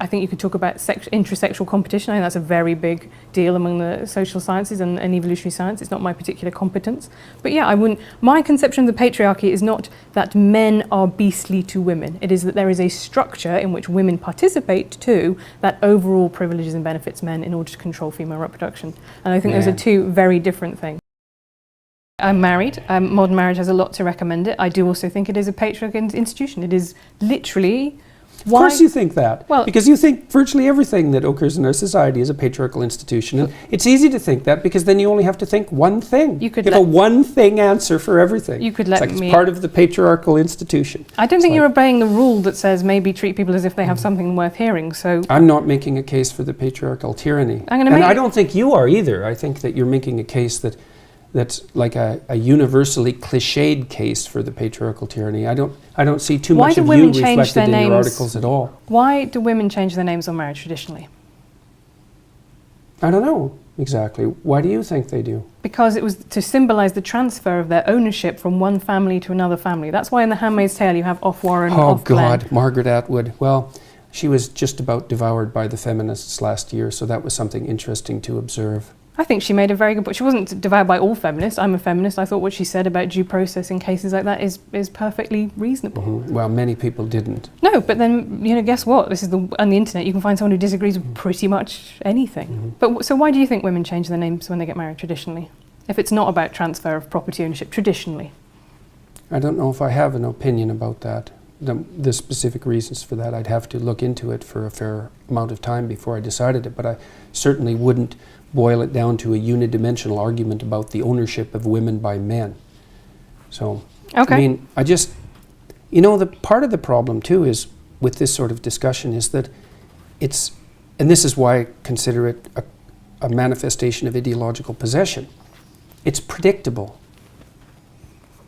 think you could talk about intrasexual competition. I think that's a very big deal among the social sciences and evolutionary science. It's not my particular competence. But yeah, my conception of the patriarchy is not that men are beastly to women. It is that there is a structure in which women participate too that overall privileges and benefits men in order to control female reproduction. And I think those are two very different things. I'm married. Modern marriage has a lot to recommend it. I do also think it is a patriarchal institution. It is literally... Of course you think that. Well, because you think virtually everything that occurs in our society is a patriarchal institution. And it's easy to think that because then you only have to think one thing. You have a one thing answer for everything. You could let it's part of the patriarchal institution. I don't think you're obeying the rule that says maybe treat people as if they have something worth hearing. So I'm not making a case for the patriarchal tyranny. And I don't think you are either. I think that you're making a case that's like a universally cliched case for the patriarchal tyranny. I don't see too much of you reflected in your articles at all. Why do women change their names on marriage traditionally? I don't know exactly. Why do you think they do? Because it was to symbolize the transfer of their ownership from one family to another family. That's why in The Handmaid's Tale you have off Warren, off Glenn. Oh God, Margaret Atwood. Well, she was just about devoured by the feminists last year, so that was something interesting to observe. I think she made a very good point. She wasn't devoured by all feminists. I'm a feminist. I thought what she said about due process in cases like that is perfectly reasonable. Mm-hmm. Well, many people didn't. No, but then, you know, guess what? This is on the internet. You can find someone who disagrees with pretty much anything. Mm-hmm. But so why do you think women change their names when they get married traditionally? If it's not about transfer of property ownership traditionally? I don't know if I have an opinion about that. The specific reasons for that, I'd have to look into it for a fair amount of time before I decided it, but I certainly wouldn't boil it down to a unidimensional argument about the ownership of women by men. So, okay. I mean, the part of the problem too is with this sort of discussion is that it's, and this is why I consider it a manifestation of ideological possession. It's predictable.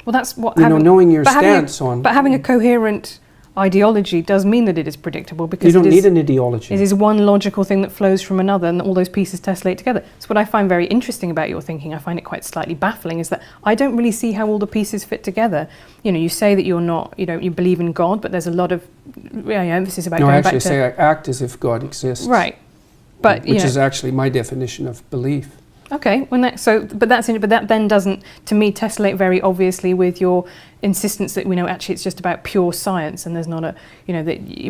Well, that's what knowing your stance on. But having a coherent ideology does mean that it is predictable because you don't need an ideology. It is one logical thing that flows from another, and all those pieces tessellate together. So what I find very interesting about your thinking, I find it quite slightly baffling, is that I don't really see how all the pieces fit together. You know, you say that you're not, you believe in God, but there's a lot of emphasis about going back to... No, I actually say I act as if God exists. Right, but which is actually my definition of belief. Okay, but that then doesn't, to me, tessellate very obviously with your insistence that we know actually it's just about pure science and there's not a,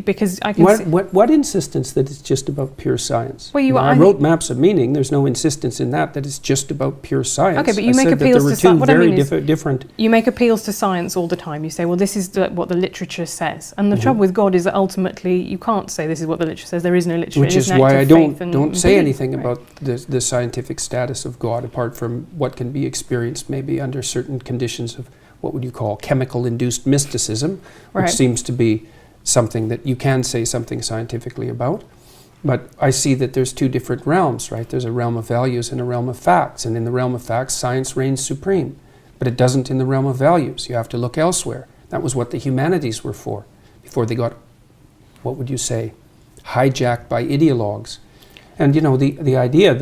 because I can what insistence that it's just about pure science? Well, I wrote Maps of Meaning. There's no insistence in that it's just about pure science. Okay, but you make appeals to science. What I mean is, different. You make appeals to science all the time. You say, well, this is what the literature says, and the trouble with God is that ultimately you can't say this is what the literature says. There is no literature. Which is why I don't say anything about the scientific status of God, apart from what can be experienced maybe under certain conditions of what would you call chemical-induced mysticism, which seems to be something that you can say something scientifically about. But I see that there's two different realms, right? There's a realm of values and a realm of facts. And in the realm of facts, science reigns supreme. But it doesn't in the realm of values. You have to look elsewhere. That was what the humanities were for, before they got, what would you say, hijacked by ideologues. And you know, the idea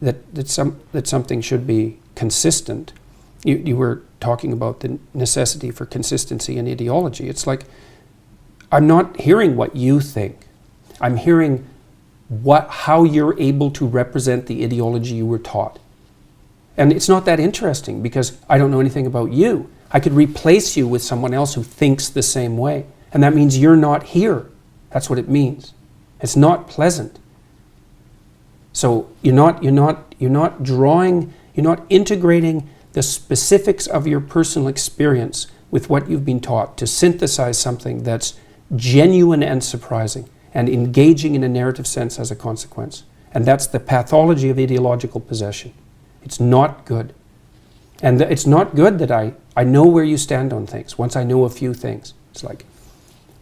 that something should be consistent, you were talking about the necessity for consistency in ideology. It's like, I'm not hearing what you think. I'm hearing how you're able to represent the ideology you were taught. And it's not that interesting because I don't know anything about you. I could replace you with someone else who thinks the same way. And that means you're not here. That's what it means. It's not pleasant. So you're not integrating the specifics of your personal experience with what you've been taught to synthesize something that's genuine and surprising, and engaging in a narrative sense as a consequence. And that's the pathology of ideological possession. It's not good. And it's not good that I know where you stand on things. Once I know a few things, it's like,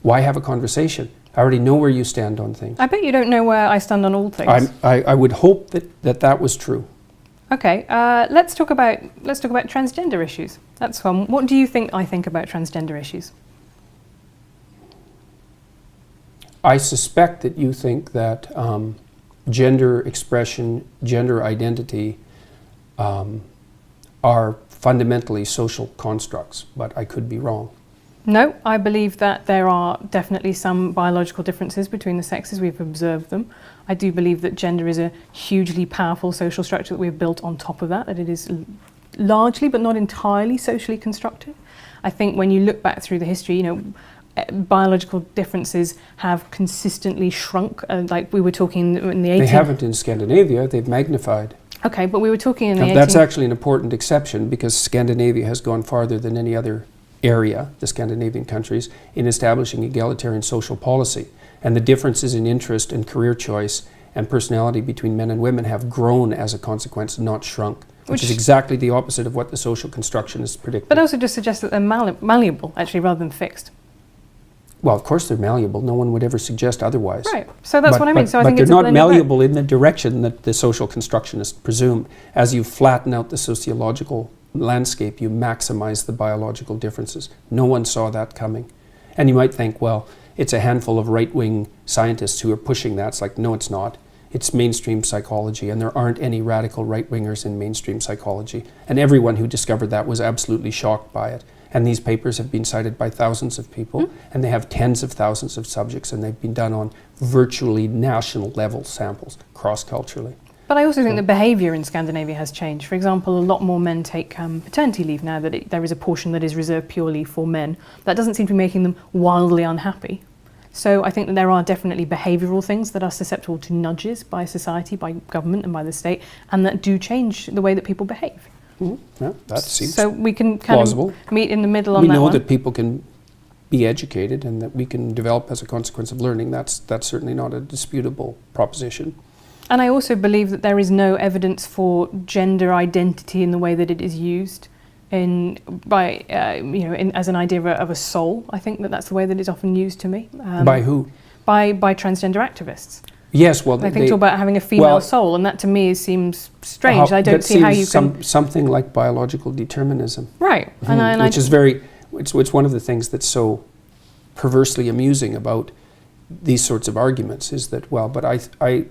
why have a conversation? I already know where you stand on things. I bet you don't know where I stand on all things. I would hope that was true. Okay, let's talk about transgender issues. That's fun. What do you think I think about transgender issues? I suspect that you think that gender expression, gender identity are fundamentally social constructs, but I could be wrong. No, I believe that there are definitely some biological differences between the sexes. We've observed them. I do believe that gender is a hugely powerful social structure that we've built on top of that it is largely, but not entirely, socially constructed. I think when you look back through the history, you know, biological differences have consistently shrunk, like we were talking in the 18th... They haven't in Scandinavia, they've magnified. Okay, but we were talking in the 18th... That's actually an important exception because Scandinavia has gone farther than any other area, the Scandinavian countries, in establishing egalitarian social policy. And the differences in interest and career choice and personality between men and women have grown as a consequence, not shrunk. Which is exactly the opposite of what the social constructionists predicted. But also just suggests that they're malleable, actually, rather than fixed. Well, of course they're malleable. No one would ever suggest otherwise. Right. So that's what I mean. So I think they're not malleable in the direction that the social constructionists presumed. As you flatten out the sociological landscape, you maximize the biological differences. No one saw that coming. And you might think, well, it's a handful of right-wing scientists who are pushing that. It's like, no, it's not. It's mainstream psychology, and there aren't any radical right-wingers in mainstream psychology. And everyone who discovered that was absolutely shocked by it. And these papers have been cited by thousands of people, and they have tens of thousands of subjects, and they've been done on virtually national level samples, cross-culturally. But I also think the behaviour in Scandinavia has changed. For example, a lot more men take paternity leave now that there is a portion that is reserved purely for men. That doesn't seem to be making them wildly unhappy. So I think that there are definitely behavioural things that are susceptible to nudges by society, by government and by the state, and that do change the way that people behave. Mm-hmm. Yeah, that seems so we can kind plausible. Of meet in the middle on that one. We know that people can be educated and that we can develop as a consequence of learning. That's certainly not a disputable proposition. And I also believe that there is no evidence for gender identity in the way that it is used as an idea of a soul. I think that that's the way that it's often used to me. By who? By transgender activists. Yes, well, they talk about having a female soul, and that to me seems strange. I don't see how you can... Something like biological determinism. Right. Mm-hmm. It's one of the things that's so perversely amusing about these sorts of arguments is that, well, but I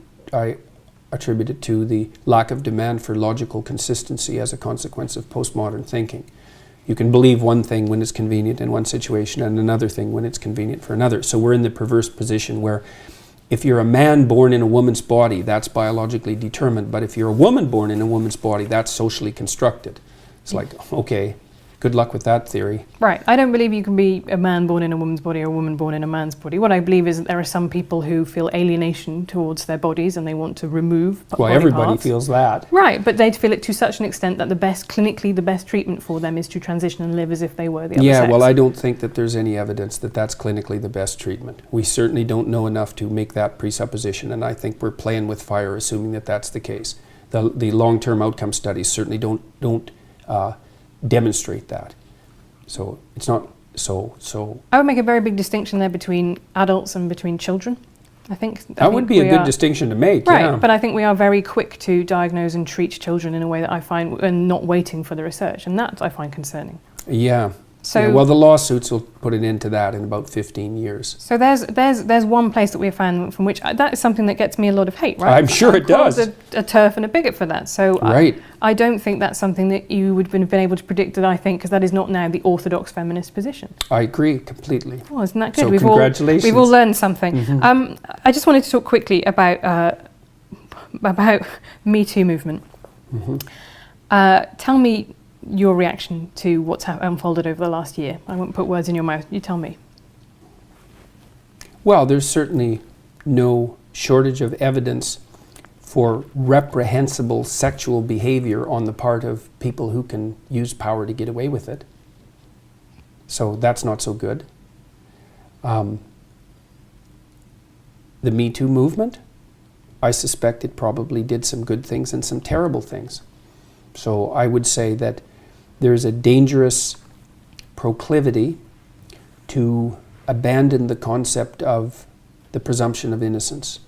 attribute it to the lack of demand for logical consistency as a consequence of postmodern thinking. You can believe one thing when it's convenient in one situation and another thing when it's convenient for another. So we're in the perverse position where if you're a man born in a woman's body, that's biologically determined. But if you're a woman born in a woman's body, that's socially constructed. It's like, okay, good luck with that theory. Right. I don't believe you can be a man born in a woman's body or a woman born in a man's body. What I believe is that there are some people who feel alienation towards their bodies and they want to remove body everybody parts. Feels that. Right, but they feel it to such an extent that clinically the best treatment for them is to transition and live as if they were the other sex. Yeah, well, I don't think that there's any evidence that that's clinically the best treatment. We certainly don't know enough to make that presupposition, and I think we're playing with fire assuming that that's the case. The long-term outcome studies certainly don't demonstrate that. So it's not So I would make a very big distinction there between adults and between children. I think that would be a good distinction to make. Right, yeah. but I think we are very quick to diagnose and treat children in a way that I find, and not waiting for the research, and that I find concerning. Yeah. So, yeah, well, the lawsuits will put an end to that in about 15 years. So there's one place that we have found from which that is something that gets me a lot of hate, right? I'm sure it does. A turf and a bigot for that. So right. I don't think that's something that you would have been able to predict, that I think, because that is not now the orthodox feminist position. I agree completely. Oh, isn't that good? So congratulations. We've all learned something. Mm-hmm. I just wanted to talk quickly about Me Too movement. Mm-hmm. Tell me your reaction to what's unfolded over the last year. I won't put words in your mouth. You tell me. Well, there's certainly no shortage of evidence for reprehensible sexual behavior on the part of people who can use power to get away with it. So that's not so good. The Me Too movement, I suspect it probably did some good things and some terrible things. So I would say that there's a dangerous proclivity to abandon the concept of the presumption of innocence.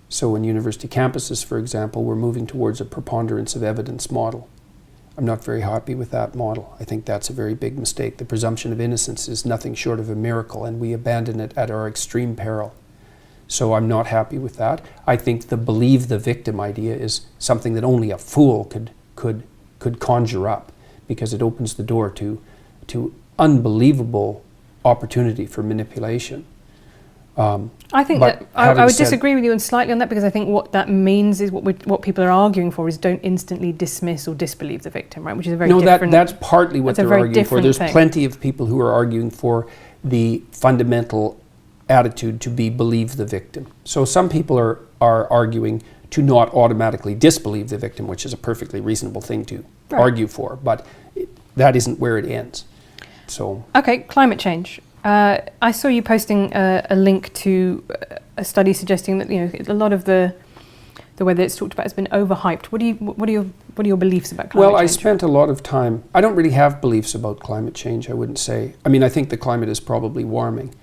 So in university campuses, for example, we're moving towards a preponderance of evidence model. I'm not very happy with that model. I think that's a very big mistake. The presumption of innocence is nothing short of a miracle, and we abandon it at our extreme peril. So I'm not happy with that. I think the believe the victim idea is something that only a fool could conjure up, because it opens the door to unbelievable opportunity for manipulation. I think that I would disagree with you slightly on that, because I think what that means is what people are arguing for is don't instantly dismiss or disbelieve the victim, right? Which is a very different. No, that's partly what they're arguing for. There's plenty of people who are arguing for the fundamental attitude to be believe the victim. So some people are arguing to not automatically disbelieve the victim, which is a perfectly reasonable thing to argue for, but that isn't where it ends. So okay, climate change. I saw you posting a link to a study suggesting that a lot of the way that it's talked about has been overhyped. What are your beliefs about climate change? Well, I spent a lot of time. I don't really have beliefs about climate change. I wouldn't say. I mean, I think the climate is probably warming,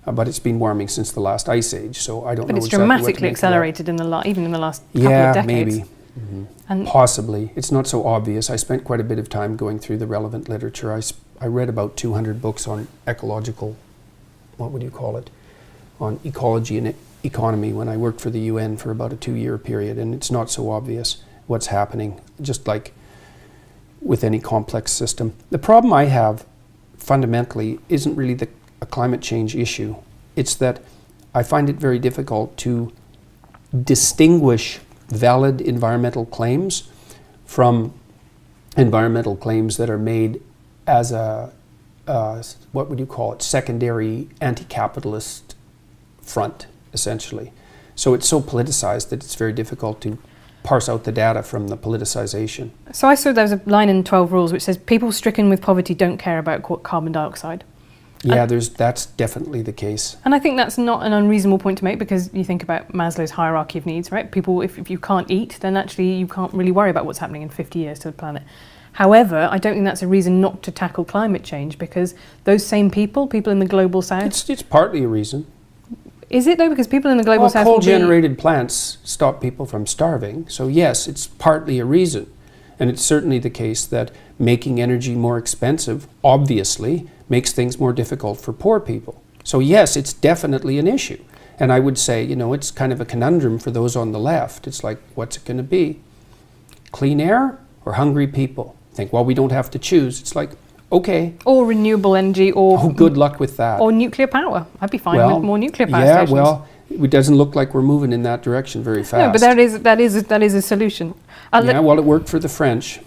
but it's been warming since the last ice age. So I don't know. But it's exactly dramatically accelerated even in the last couple of decades. Maybe. Mm-hmm. And possibly. It's not so obvious. I spent quite a bit of time going through the relevant literature. I read about 200 books on ecological, what would you call it, on ecology and economy when I worked for the UN for about a 2-year period, and it's not so obvious what's happening, just like with any complex system. The problem I have fundamentally isn't really a climate change issue. It's that I find it very difficult to distinguish valid environmental claims from environmental claims that are made as a, what would you call it, secondary anti-capitalist front, essentially. So it's so politicized that it's very difficult to parse out the data from the politicization. So I saw there was a line in 12 Rules which says people stricken with poverty don't care about carbon dioxide. Yeah, that's definitely the case. And I think that's not an unreasonable point to make, because you think about Maslow's hierarchy of needs, right? People, if you can't eat, then actually you can't really worry about what's happening in 50 years to the planet. However, I don't think that's a reason not to tackle climate change, because those same people in the global south... It's partly a reason. Is it though? Because people in the global south... coal-generated plants stop people from starving. So yes, it's partly a reason. And it's certainly the case that making energy more expensive, obviously, makes things more difficult for poor people. So yes, it's definitely an issue. And I would say, it's kind of a conundrum for those on the left. It's like, what's it going to be? Clean air or hungry people? Think, well, we don't have to choose. It's like, okay. Or renewable energy, or... Oh, good luck with that. Or nuclear power. I'd be fine with more nuclear power stations. Yeah, well, it doesn't look like we're moving in that direction very fast. No, but that is a solution. Well, it worked for the French.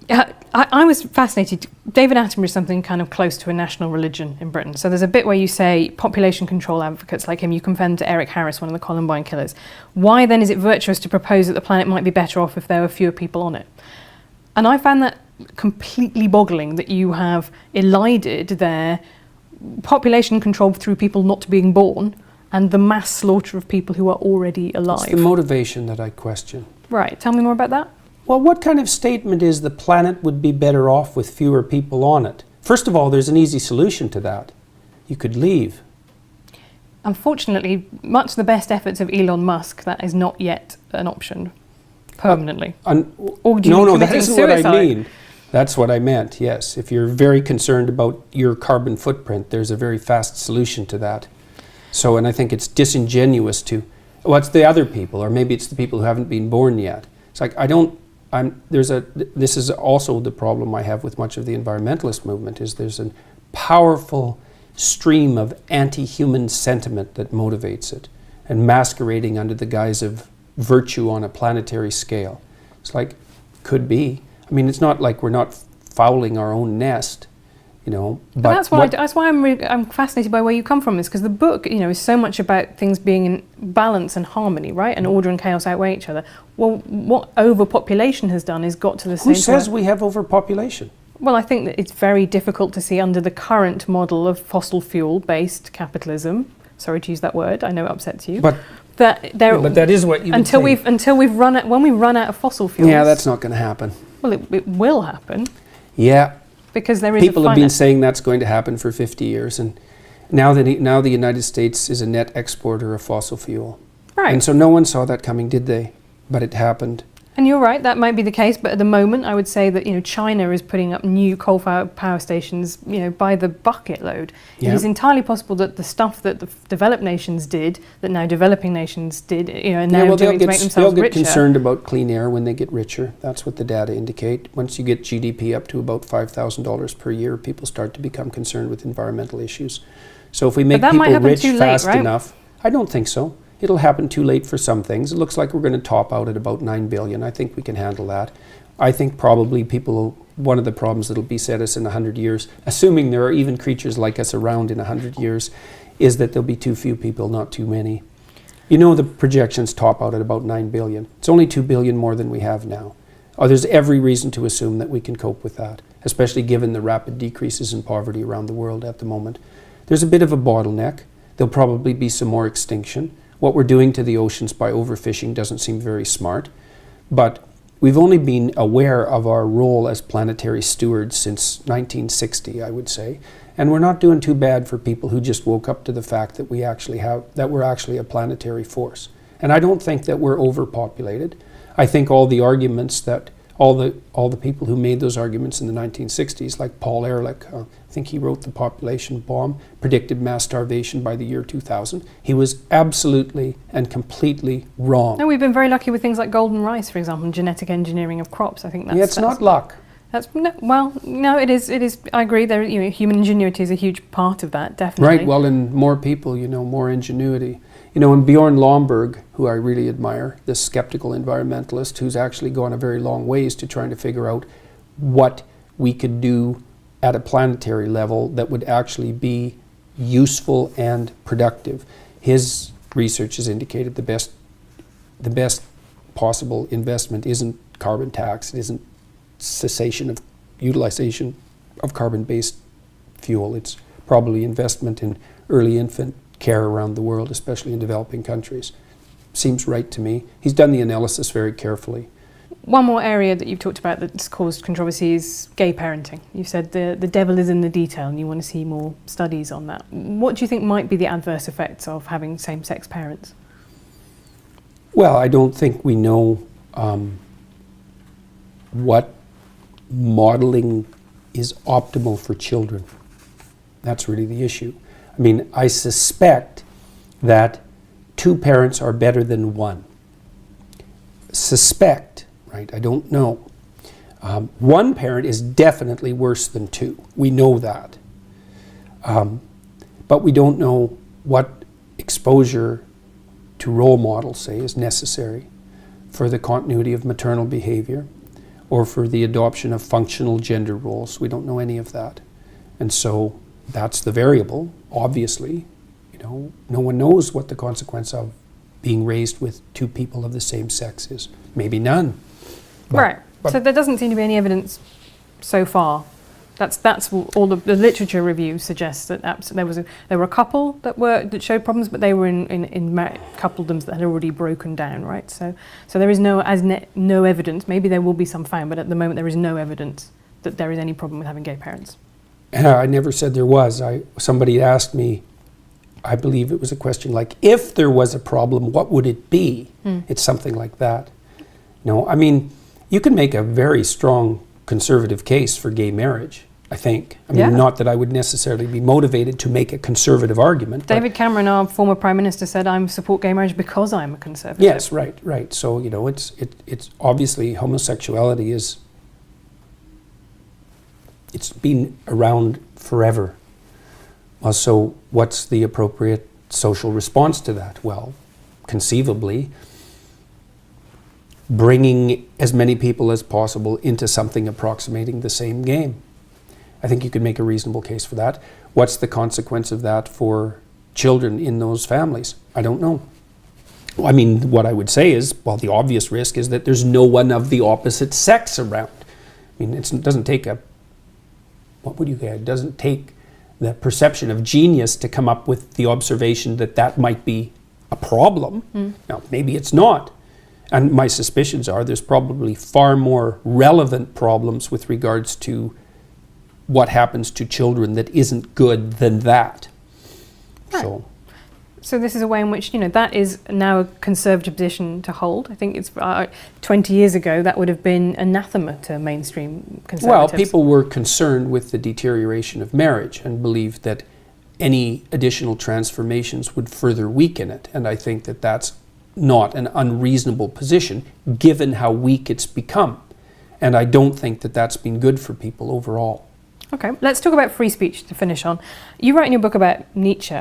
I was fascinated. David Attenborough is something kind of close to a national religion in Britain. So there's a bit where you say population control advocates like him, you compare them to Eric Harris, one of the Columbine killers. Why then is it virtuous to propose that the planet might be better off if there were fewer people on it? And I found that completely boggling, that you have elided their population control through people not being born and the mass slaughter of people who are already alive. It's the motivation that I question. Right, tell me more about that. Well, what kind of statement is the planet would be better off with fewer people on it? First of all, there's an easy solution to that. You could leave. Unfortunately, much to the best efforts of Elon Musk, that is not yet an option permanently. Or do you mean No, that committing isn't what I suicide? mean. That's what I meant, yes. If you're very concerned about your carbon footprint, there's a very fast solution to that. So, and I think it's disingenuous to, well, it's the other people, or maybe it's the people who haven't been born yet. It's like, this is also the problem I have with much of the environmentalist movement, is there's a powerful stream of anti-human sentiment that motivates it, and masquerading under the guise of virtue on a planetary scale. It's like, could be. I mean, it's not like we're not fouling our own nest, you know. But that's why I'm fascinated by where you come from, is because the book, you know, is so much about things being in balance and harmony, right? And order and chaos outweigh each other. Well, what overpopulation has done is got to the same Who says we have overpopulation? Well, I think that it's very difficult to see under the current model of fossil fuel-based capitalism. Sorry to use that word. I know it upsets you. But that is what you until would think. until we've run out, when we run out of fossil fuels. Yeah, that's not going to happen. Well, it will happen. Yeah. Because there is people have been saying that's going to happen for 50 years, and now the United States is a net exporter of fossil fuel. Right. And so no one saw that coming, did they? But it happened. And you're right, that might be the case, but at the moment I would say that, you know, China is putting up new coal-fired power stations, you know, by the bucket load. Yeah. It is entirely possible that the stuff that the developed nations did, that now developing nations did, you know, and now doing to make themselves they'll get richer. concerned about clean air when they get richer. That's what the data indicate. Once you get GDP up to about $5,000 per year, people start to become concerned with environmental issues. So if we make people rich fast enough, I don't think so. It'll happen too late for some things. It looks like we're going to top out at about 9 billion. I think we can handle that. I think probably one of the problems that'll beset us in 100 years, assuming there are even creatures like us around in 100 years, is that there'll be too few people, not too many. You know, the projections top out at about 9 billion. It's only 2 billion more than we have now. There's every reason to assume that we can cope with that, especially given the rapid decreases in poverty around the world at the moment. There's a bit of a bottleneck. There'll probably be some more extinction. What we're doing to the oceans by overfishing doesn't seem very smart, but we've only been aware of our role as planetary stewards since 1960, I would say, and we're not doing too bad for people who just woke up to the fact that we're actually a planetary force. And I don't think that we're overpopulated. I think all the arguments that all the people who made those arguments in the 1960s, like Paul Ehrlich, I think he wrote The Population Bomb, predicted mass starvation by the year 2000. He was absolutely and completely wrong. No, we've been very lucky with things like golden rice, for example, and genetic engineering of crops. I think that's... Yeah, it's not luck. No, it is. I agree. There, you know, human ingenuity is a huge part of that, definitely. Right. Well, and more people, you know, more ingenuity. You know, and Bjorn Lomborg, who I really admire, this skeptical environmentalist who's actually gone a very long ways to trying to figure out what we could do at a planetary level that would actually be useful and productive. His research has indicated the best possible investment isn't carbon tax, it isn't cessation of utilization of carbon-based fuel. It's probably investment in early infant care around the world, especially in developing countries. Seems right to me. He's done the analysis very carefully. One more area that you've talked about that's caused controversy is gay parenting. You said the devil is in the detail and you want to see more studies on that. What do you think might be the adverse effects of having same-sex parents? Well, I don't think we know what modeling is optimal for children. That's really the issue. I mean, I suspect that 2 parents are better than 1. Suspect, right? I don't know. 1 parent is definitely worse than 2. We know that. But we don't know what exposure to role models, say, is necessary for the continuity of maternal behavior or for the adoption of functional gender roles. We don't know any of that. And so that's the variable, obviously. You know, no one knows what the consequence of being raised with 2 people of the same sex is. Maybe none. But so there doesn't seem to be any evidence so far. That's all the literature review suggests that there were a couple that showed problems, but they were in coupledoms that had already broken down, right? So there is no evidence. Maybe there will be some found, but at the moment there is no evidence that there is any problem with having gay parents. I never said there was. Somebody asked me, I believe it was a question like, if there was a problem, what would it be? It's something like that. No, I mean, you can make a very strong conservative case for gay marriage, I think. I mean, not that I would necessarily be motivated to make a conservative argument. David Cameron, our former Prime Minister, said, I support gay marriage because I'm a conservative. Yes, right. So, you know, it's obviously homosexuality it's been around forever. Well, so what's the appropriate social response to that? Well, conceivably, bringing as many people as possible into something approximating the same game. I think you could make a reasonable case for that. What's the consequence of that for children in those families? I don't know. I mean, what I would say is, well, the obvious risk is that there's no one of the opposite sex around. I mean, it doesn't take it doesn't take the perception of genius to come up with the observation that that might be a problem. Now, maybe it's not. And my suspicions are there's probably far more relevant problems with regards to what happens to children that isn't good than that. Right. So this is a way in which, you know, that is now a conservative position to hold. I think it's 20 years ago that would have been anathema to mainstream conservatives. Well, people were concerned with the deterioration of marriage and believed that any additional transformations would further weaken it. And I think that that's not an unreasonable position given how weak it's become. And I don't think that that's been good for people overall. Okay, let's talk about free speech to finish on. You write in your book about Nietzsche,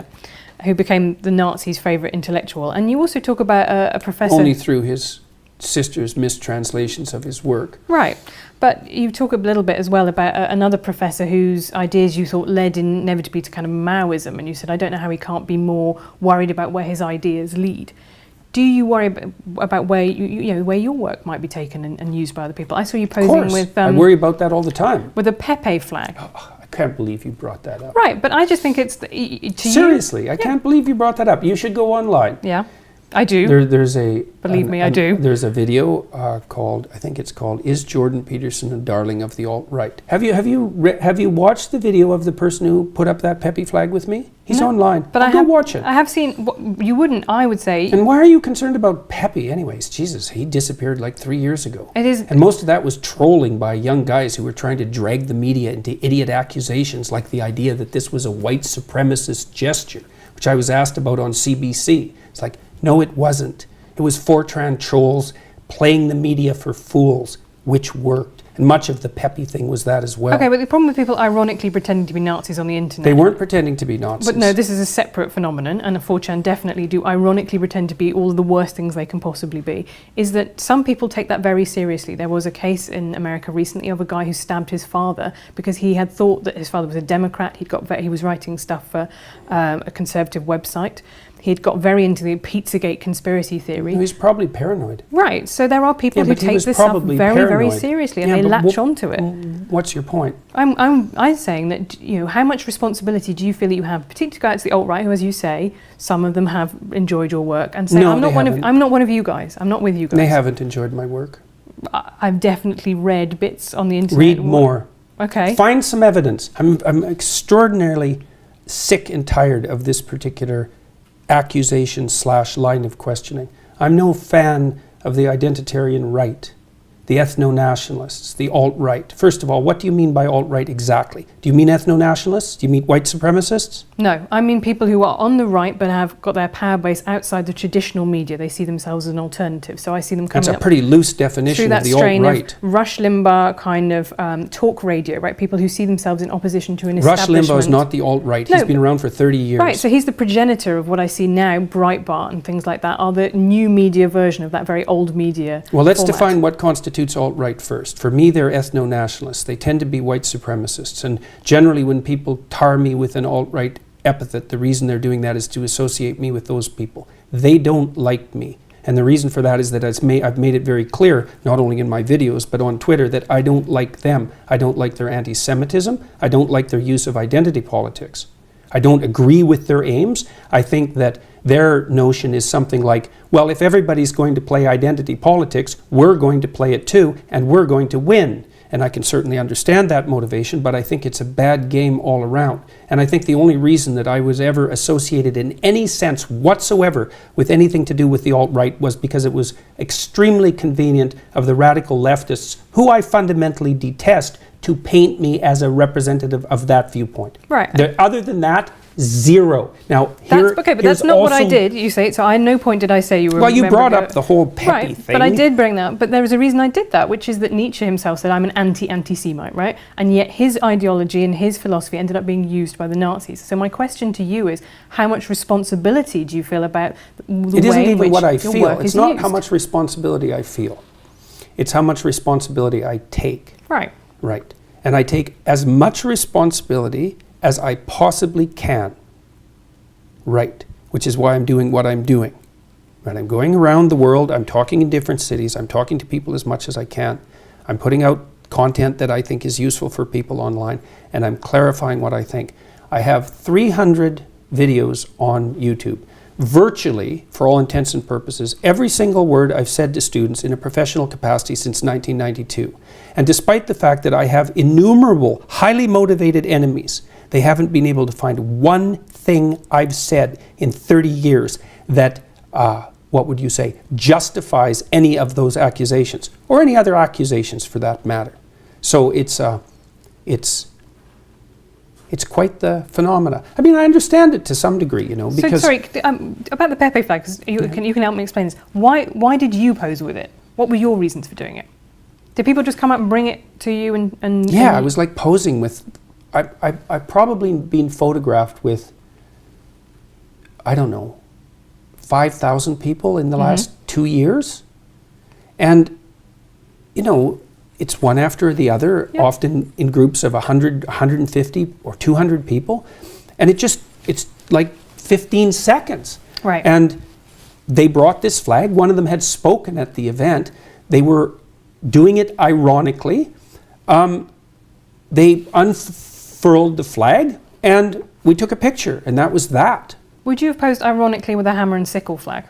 who became the Nazis' favourite intellectual, and you also talk about a professor... Only through his sister's mistranslations of his work. Right, but you talk a little bit as well about another professor whose ideas you thought led inevitably to kind of Maoism, and you said, I don't know how he can't be more worried about where his ideas lead. Do you worry about where where your work might be taken and used by other people? I saw you posing with... I worry about that all the time. With a Pepe flag. Oh, I can't believe you brought that up. Right, but I just think it's... Seriously, I can't believe you brought that up. You should go online. Yeah, I do. Believe me, I do. There's a video called, I think it's called, Is Jordan Peterson a Darling of the Alt-Right? Have you watched the video of the person who put up that Pepe flag with me? He's online. But go watch it. I have seen, you wouldn't, I would say. And why are you concerned about Pepe anyways? Jesus, he disappeared like 3 years ago. It is. And most of that was trolling by young guys who were trying to drag the media into idiot accusations like the idea that this was a white supremacist gesture, which I was asked about on CBC. It's like, no, it wasn't. It was Fortran trolls playing the media for fools, which worked. And much of the Pepe thing was that as well. Okay, but the problem with people ironically pretending to be Nazis on the internet... They weren't pretending to be Nazis. But no, this is a separate phenomenon, and 4chan definitely do ironically pretend to be all of the worst things they can possibly be, is that some people take that very seriously. There was a case in America recently of a guy who stabbed his father because he had thought that his father was a Democrat. He was writing stuff for a conservative website. He'd got very into the Pizzagate conspiracy theory. He was probably paranoid. Right, so there are people who take this stuff very, paranoid. very seriously, and they latch onto it. What's your point? I'm saying that, you know, how much responsibility do you feel that you have, particularly to go out to the alt-right, who, as you say, some of them have enjoyed your work, and say, no, I'm not one of you guys. I'm not with you guys. They haven't enjoyed my work. I've definitely read bits on the internet. Read more. Okay. Find some evidence. I'm extraordinarily sick and tired of this particular accusation / line of questioning. I'm no fan of the identitarian right, the ethno-nationalists, the alt-right. First of all, what do you mean by alt-right exactly? Do you mean ethno-nationalists? Do you mean white supremacists? No, I mean people who are on the right but have got their power base outside the traditional media. They see themselves as an alternative. So I see them coming That's a pretty loose definition of the alt-right. Rush Limbaugh kind of talk radio, right? People who see themselves in opposition to an Rush establishment. Limbaugh is not the alt-right. No, he's been around for 30 years. Right, so he's the progenitor of what I see now, Breitbart and things like that, are the new media version of that very old media Well, let's format. define what constitutes alt-right first. For me, they're ethno-nationalists. They tend to be white supremacists. And generally, when people tar me with an alt-right epithet, the reason they're doing that is to associate me with those people. They don't like me. And the reason for that is that I've made it very clear, not only in my videos, but on Twitter, that I don't like them. I don't like their anti-Semitism. I don't like their use of identity politics. I don't agree with their aims. I think that their notion is something like, well, if everybody's going to play identity politics, we're going to play it too, and we're going to win. and I can certainly understand that motivation, but I think it's a bad game all around. And I think the only reason that I was ever associated in any sense whatsoever with anything to do with the alt-right was because it was extremely convenient of the radical leftists, who I fundamentally detest, to paint me as a representative of that viewpoint. Right. Other than that, zero. Now, That's okay, but that's not what I did. You say so. At no point did I say you were. Well, you brought up the whole peppy thing. But I did bring that up. But there was a reason I did that, which is that Nietzsche himself said, "I'm an anti-Semite," right? And yet his ideology and his philosophy ended up being used by the Nazis. So my question to you is, how much responsibility do you feel about the way in which It isn't even what I feel. It's not used? how much responsibility I feel. It's how much responsibility I take. Right. Right. And I take as much responsibility as I possibly can. Right. Which is why I'm doing what I'm doing. Right. I'm going around the world. I'm talking in different cities. I'm talking to people as much as I can. I'm putting out content that I think is useful for people online, and I'm clarifying what I think. I have 300 videos on YouTube. Virtually, for all intents and purposes, every single word I've said to students in a professional capacity since 1992. And despite the fact that I have innumerable, highly motivated enemies, they haven't been able to find one thing I've said in 30 years that, what would you say, justifies any of those accusations, or any other accusations for that matter. So it's quite the phenomena. I mean, I understand it to some degree, you know, because... So, sorry, about the Pepe flag, 'cause you can help me explain this. Why did you pose with it? What were your reasons for doing it? Did people just come up and bring it to you and Yeah, I was like posing with... I've probably been photographed with, I don't know, 5,000 people in the last 2 years. And, you know, it's one after the other, often in groups of 100, 150 or 200 people. And it's like 15 seconds. Right. And they brought this flag. One of them had spoken at the event. They were doing it ironically. They unfurled the flag and we took a picture, and that was that. Would you have posed ironically with a hammer and sickle flag?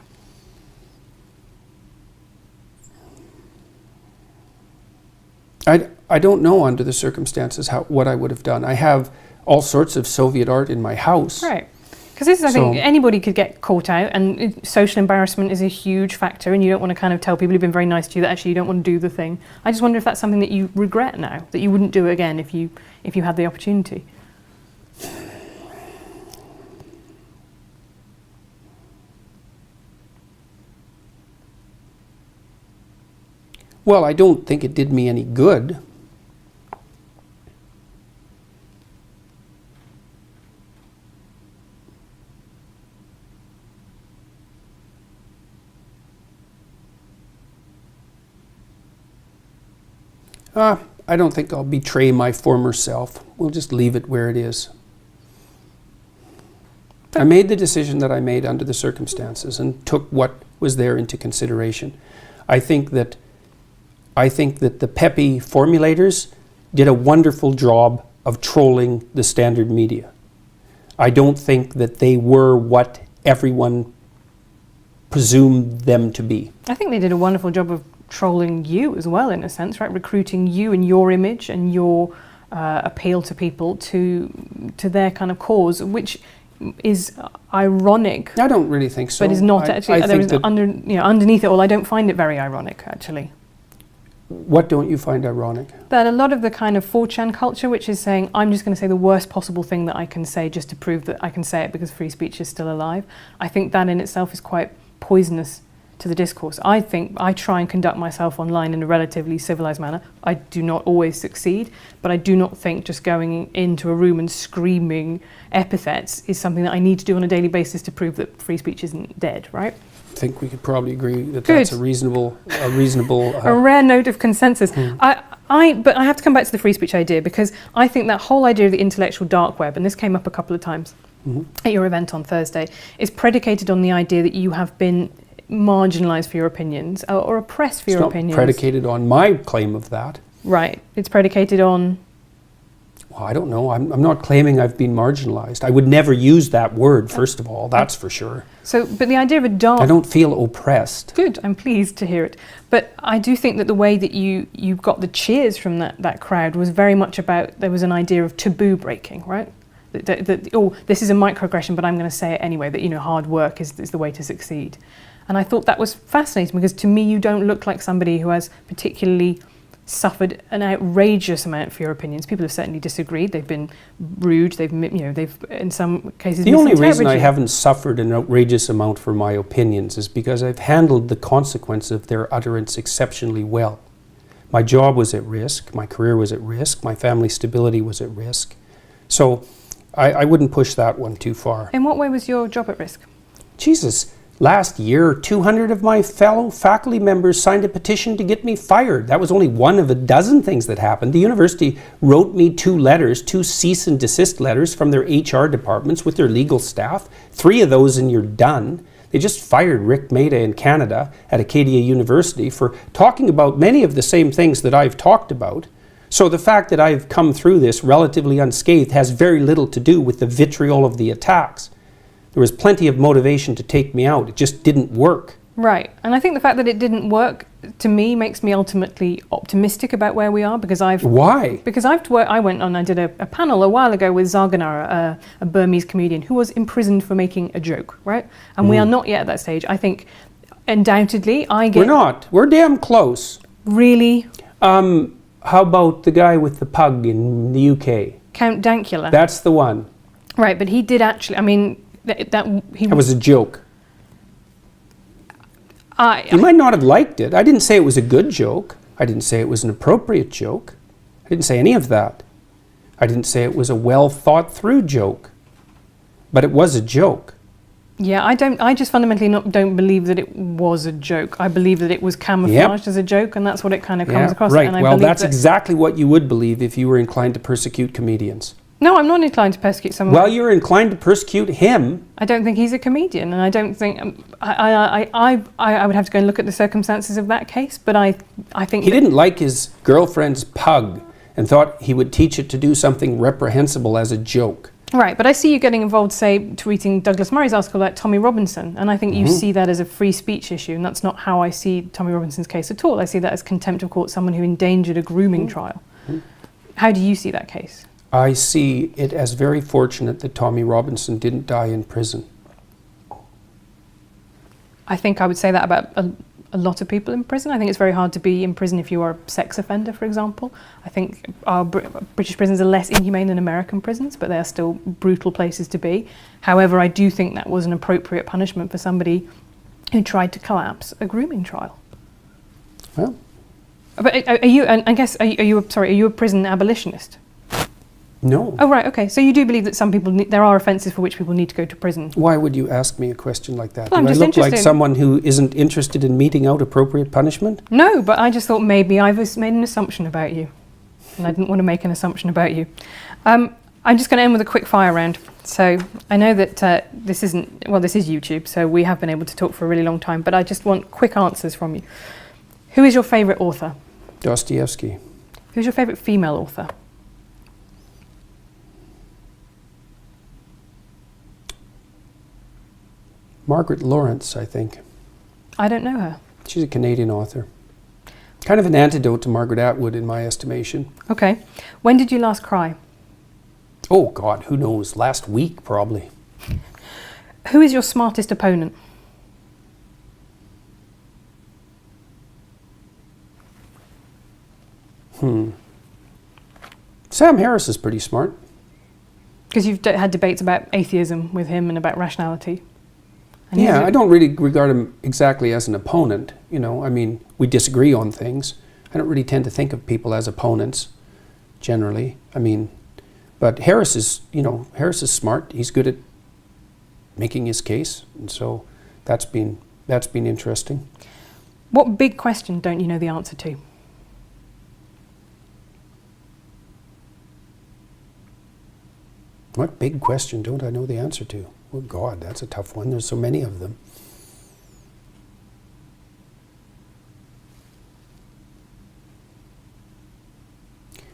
I don't know under the circumstances what I would have done. I have all sorts of Soviet art in my house. Right. Because this is, I think, anybody could get caught out, and social embarrassment is a huge factor, and you don't want to kind of tell people who've been very nice to you that actually you don't want to do the thing. I just wonder if that's something that you regret now, that you wouldn't do it again if you had the opportunity. Well, I don't think it did me any good. I don't think I'll betray my former self. We'll just leave it where it is. I made the decision that I made under the circumstances and took what was there into consideration. I think that the peppy formulators did a wonderful job of trolling the standard media. I don't think that they were what everyone presumed them to be. I think they did a wonderful job of trolling you as well, in a sense, right? Recruiting you and your image and your appeal to people to their kind of cause, which is ironic. I don't really think so. But is not actually. Underneath it all, I don't find it very ironic, actually. What don't you find ironic? That a lot of the kind of 4chan culture, which is saying, I'm just going to say the worst possible thing that I can say just to prove that I can say it because free speech is still alive. I think that in itself is quite poisonous to the discourse. I think I try and conduct myself online in a relatively civilized manner. I do not always succeed, but I do not think just going into a room and screaming epithets is something that I need to do on a daily basis to prove that free speech isn't dead, right? I think we could probably agree that that's a reasonable a rare note of consensus. But I have to come back to the free speech idea, because I think that whole idea of the intellectual dark web, and this came up a couple of times at your event on Thursday, is predicated on the idea that you have been marginalised for your opinions or oppressed for your opinions. It's not predicated on my claim of that. Right. It's predicated on... Well, I don't know. I'm not claiming I've been marginalized. I would never use that word, first of all, that's for sure. So, but the idea of a dark... I don't feel oppressed. Good, I'm pleased to hear it. But I do think that the way that you got the cheers from that crowd was very much about, there was an idea of taboo breaking, right? That oh, this is a microaggression, but I'm going to say it anyway, that, you know, hard work is the way to succeed. And I thought that was fascinating, because to me you don't look like somebody who has particularly suffered an outrageous amount for your opinions. People have certainly disagreed. They've been rude. They've in some cases. The only reason I haven't suffered an outrageous amount for my opinions is because I've handled the consequence of their utterance exceptionally well. My job was at risk. My career was at risk. My family stability was at risk. So I wouldn't push that one too far. In what way was your job at risk? Jesus. Last year, 200 of my fellow faculty members signed a petition to get me fired. That was only one of a dozen things that happened. The university wrote me 2 letters, 2 cease and desist letters from their HR departments with their legal staff. 3 of those and you're done. They just fired Rick Maida in Canada at Acadia University for talking about many of the same things that I've talked about. So the fact that I've come through this relatively unscathed has very little to do with the vitriol of the attacks. There was plenty of motivation to take me out. It just didn't work. Right. And I think the fact that it didn't work, to me, makes me ultimately optimistic about where we are, because Why? Because I went on, I did a panel a while ago with Zarganara, a Burmese comedian who was imprisoned for making a joke, right? And we are not yet at that stage. I think, undoubtedly, We're not. We're damn close. Really? How about the guy with the pug in the UK? Count Dankula. That's the one. Right, but he did actually, I mean... That was a joke. You might not have liked it. I didn't say it was a good joke. I didn't say it was an appropriate joke. I didn't say any of that. I didn't say it was a well thought through joke. But it was a joke. Yeah, I just fundamentally don't believe that it was a joke. I believe that it was camouflaged as a joke, and that's what it kind of comes across. Right. And well, that's exactly what you would believe if you were inclined to persecute comedians. No, I'm not inclined to persecute someone. Well, you're inclined to persecute him. I don't think he's a comedian, and I don't think I would have to go and look at the circumstances of that case. But I think he didn't like his girlfriend's pug and thought he would teach it to do something reprehensible as a joke. Right, but I see you getting involved, say, tweeting Douglas Murray's article about Tommy Robinson, and I think you see that as a free speech issue, and that's not how I see Tommy Robinson's case at all. I see that as contempt of court, someone who endangered a grooming trial. How do you see that case? I see it as very fortunate that Tommy Robinson didn't die in prison. I think I would say that about a lot of people in prison. I think it's very hard to be in prison if you are a sex offender, for example. I think our British prisons are less inhumane than American prisons, but they are still brutal places to be. However, I do think that was an appropriate punishment for somebody who tried to collapse a grooming trial. Well, but are you a prison abolitionist? No. Oh, right, okay. So you do believe that some people, there are offences for which people need to go to prison? Why would you ask me a question like that? Well, Do I look like someone who isn't interested in meting out appropriate punishment? No, but I just thought maybe I've made an assumption about you. And I didn't want to make an assumption about you. I'm just going to end with a quick fire round. So I know that this is YouTube, so we have been able to talk for a really long time, but I just want quick answers from you. Who is your favourite author? Dostoevsky. Who's your favourite female author? Margaret Lawrence, I think. I don't know her. She's a Canadian author. Kind of an antidote to Margaret Atwood in my estimation. Okay. When did you last cry? Oh God, who knows? Last week, probably. Who is your smartest opponent? Sam Harris is pretty smart. Because you've had debates about atheism with him and about rationality. And yeah, I don't really regard him exactly as an opponent. You know, I mean, we disagree on things. I don't really tend to think of people as opponents, generally. I mean, but Harris is smart. He's good at making his case, and so that's been interesting. What big question don't you know the answer to? What big question don't I know the answer to? Oh God, that's a tough one. There's so many of them.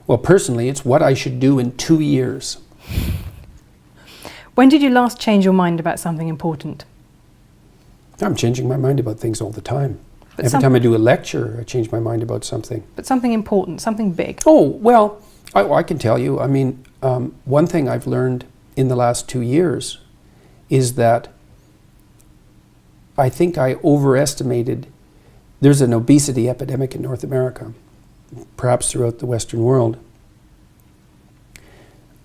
Well, personally, it's what I should do in 2 years. When did you last change your mind about something important? I'm changing my mind about things all the time. But Every time I do a lecture, I change my mind about something. But something important, something big. Oh, well, I can tell you. I mean, one thing I've learned in the last 2 years is that I think I overestimated. There's an obesity epidemic in North America, perhaps throughout the Western world.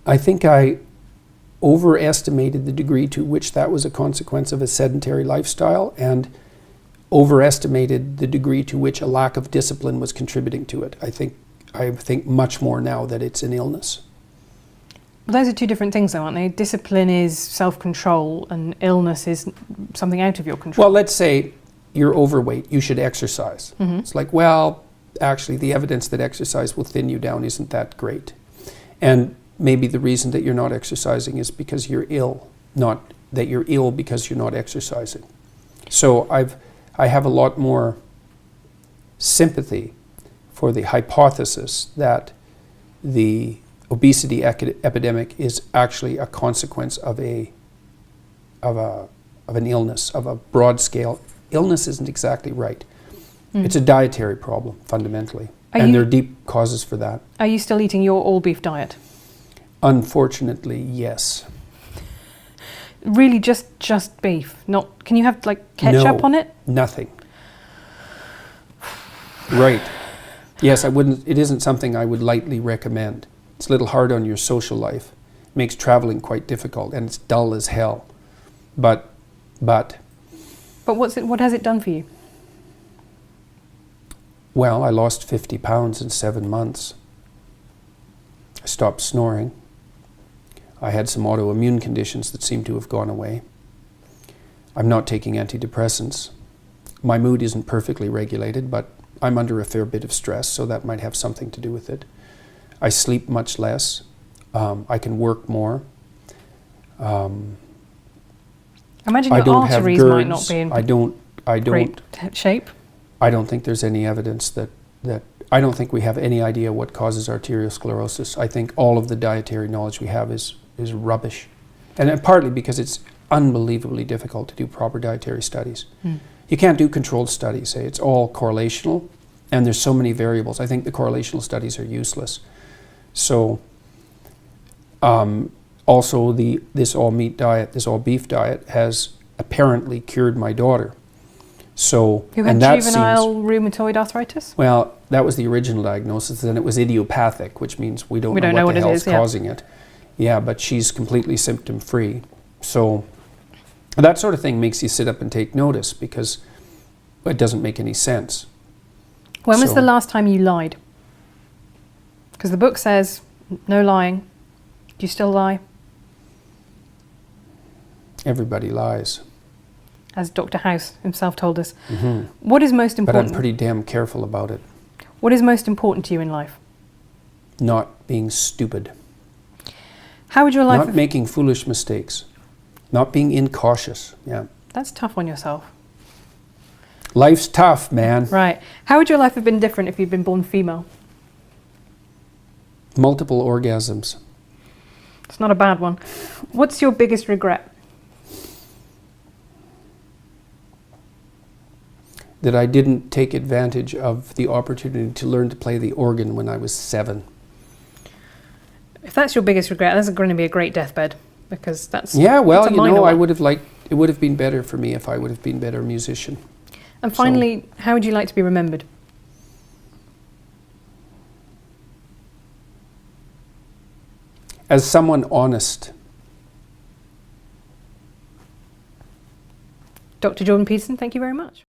I think I overestimated the degree to which that was a consequence of a sedentary lifestyle, and overestimated the degree to which a lack of discipline was contributing to it. I think much more now that it's an illness. Well, those are two different things though, aren't they? Discipline is self-control and illness is something out of your control. Well, let's say you're overweight, you should exercise. Mm-hmm. It's like, well, actually the evidence that exercise will thin you down isn't that great. And maybe the reason that you're not exercising is because you're ill, not that you're ill because you're not exercising. So I have a lot more sympathy for the hypothesis that the obesity epidemic is actually a consequence of an illness, of a broad scale. Illness isn't exactly right. It's a dietary problem, fundamentally. And there are deep causes for that. Are you still eating your all beef diet? Unfortunately, yes. Really just beef? Not, can you have like ketchup on it? Nothing. Right. Yes, it isn't something I would lightly recommend. It's a little hard on your social life. It makes traveling quite difficult, and it's dull as hell. But what has it done for you? Well, I lost 50 pounds in 7 months. I stopped snoring. I had some autoimmune conditions that seem to have gone away. I'm not taking antidepressants. My mood isn't perfectly regulated, but I'm under a fair bit of stress, so that might have something to do with it. I sleep much less. I can work more. Imagine I your don't have arteries GERDs. might not be in great shape. I don't think there's any evidence that I don't think we have any idea what causes arteriosclerosis. I think all of the dietary knowledge we have is rubbish. And partly because it's unbelievably difficult to do proper dietary studies. You can't do controlled studies. It's all correlational, and there's so many variables. I think the correlational studies are useless. So also this all meat diet, this all beef diet has apparently cured my daughter. So, who had juvenile rheumatoid arthritis? Well, that was the original diagnosis. Then it was idiopathic, which means we don't know what the hell's causing it. Yeah, but she's completely symptom-free. So that sort of thing makes you sit up and take notice, because it doesn't make any sense. When was the last time you lied? Because the book says no lying. Do you still lie? Everybody lies. As Dr. House himself told us. Mm-hmm. What is most important? But I'm pretty damn careful about it. What is most important to you in life? Not being stupid. How would your life... Not making foolish mistakes. Not being incautious. Yeah. That's tough on yourself. Life's tough, man. Right. How would your life have been different if you'd been born female? Multiple orgasms. It's not a bad one. What's your biggest regret? That I didn't take advantage of the opportunity to learn to play the organ when I was 7. If that's your biggest regret, that's going to be a great deathbed, because that's... Yeah, well, that's I would have liked... It would have been better for me if I would have been a better musician. And finally, how would you like to be remembered? As someone honest. Dr. Jordan Peterson, thank you very much.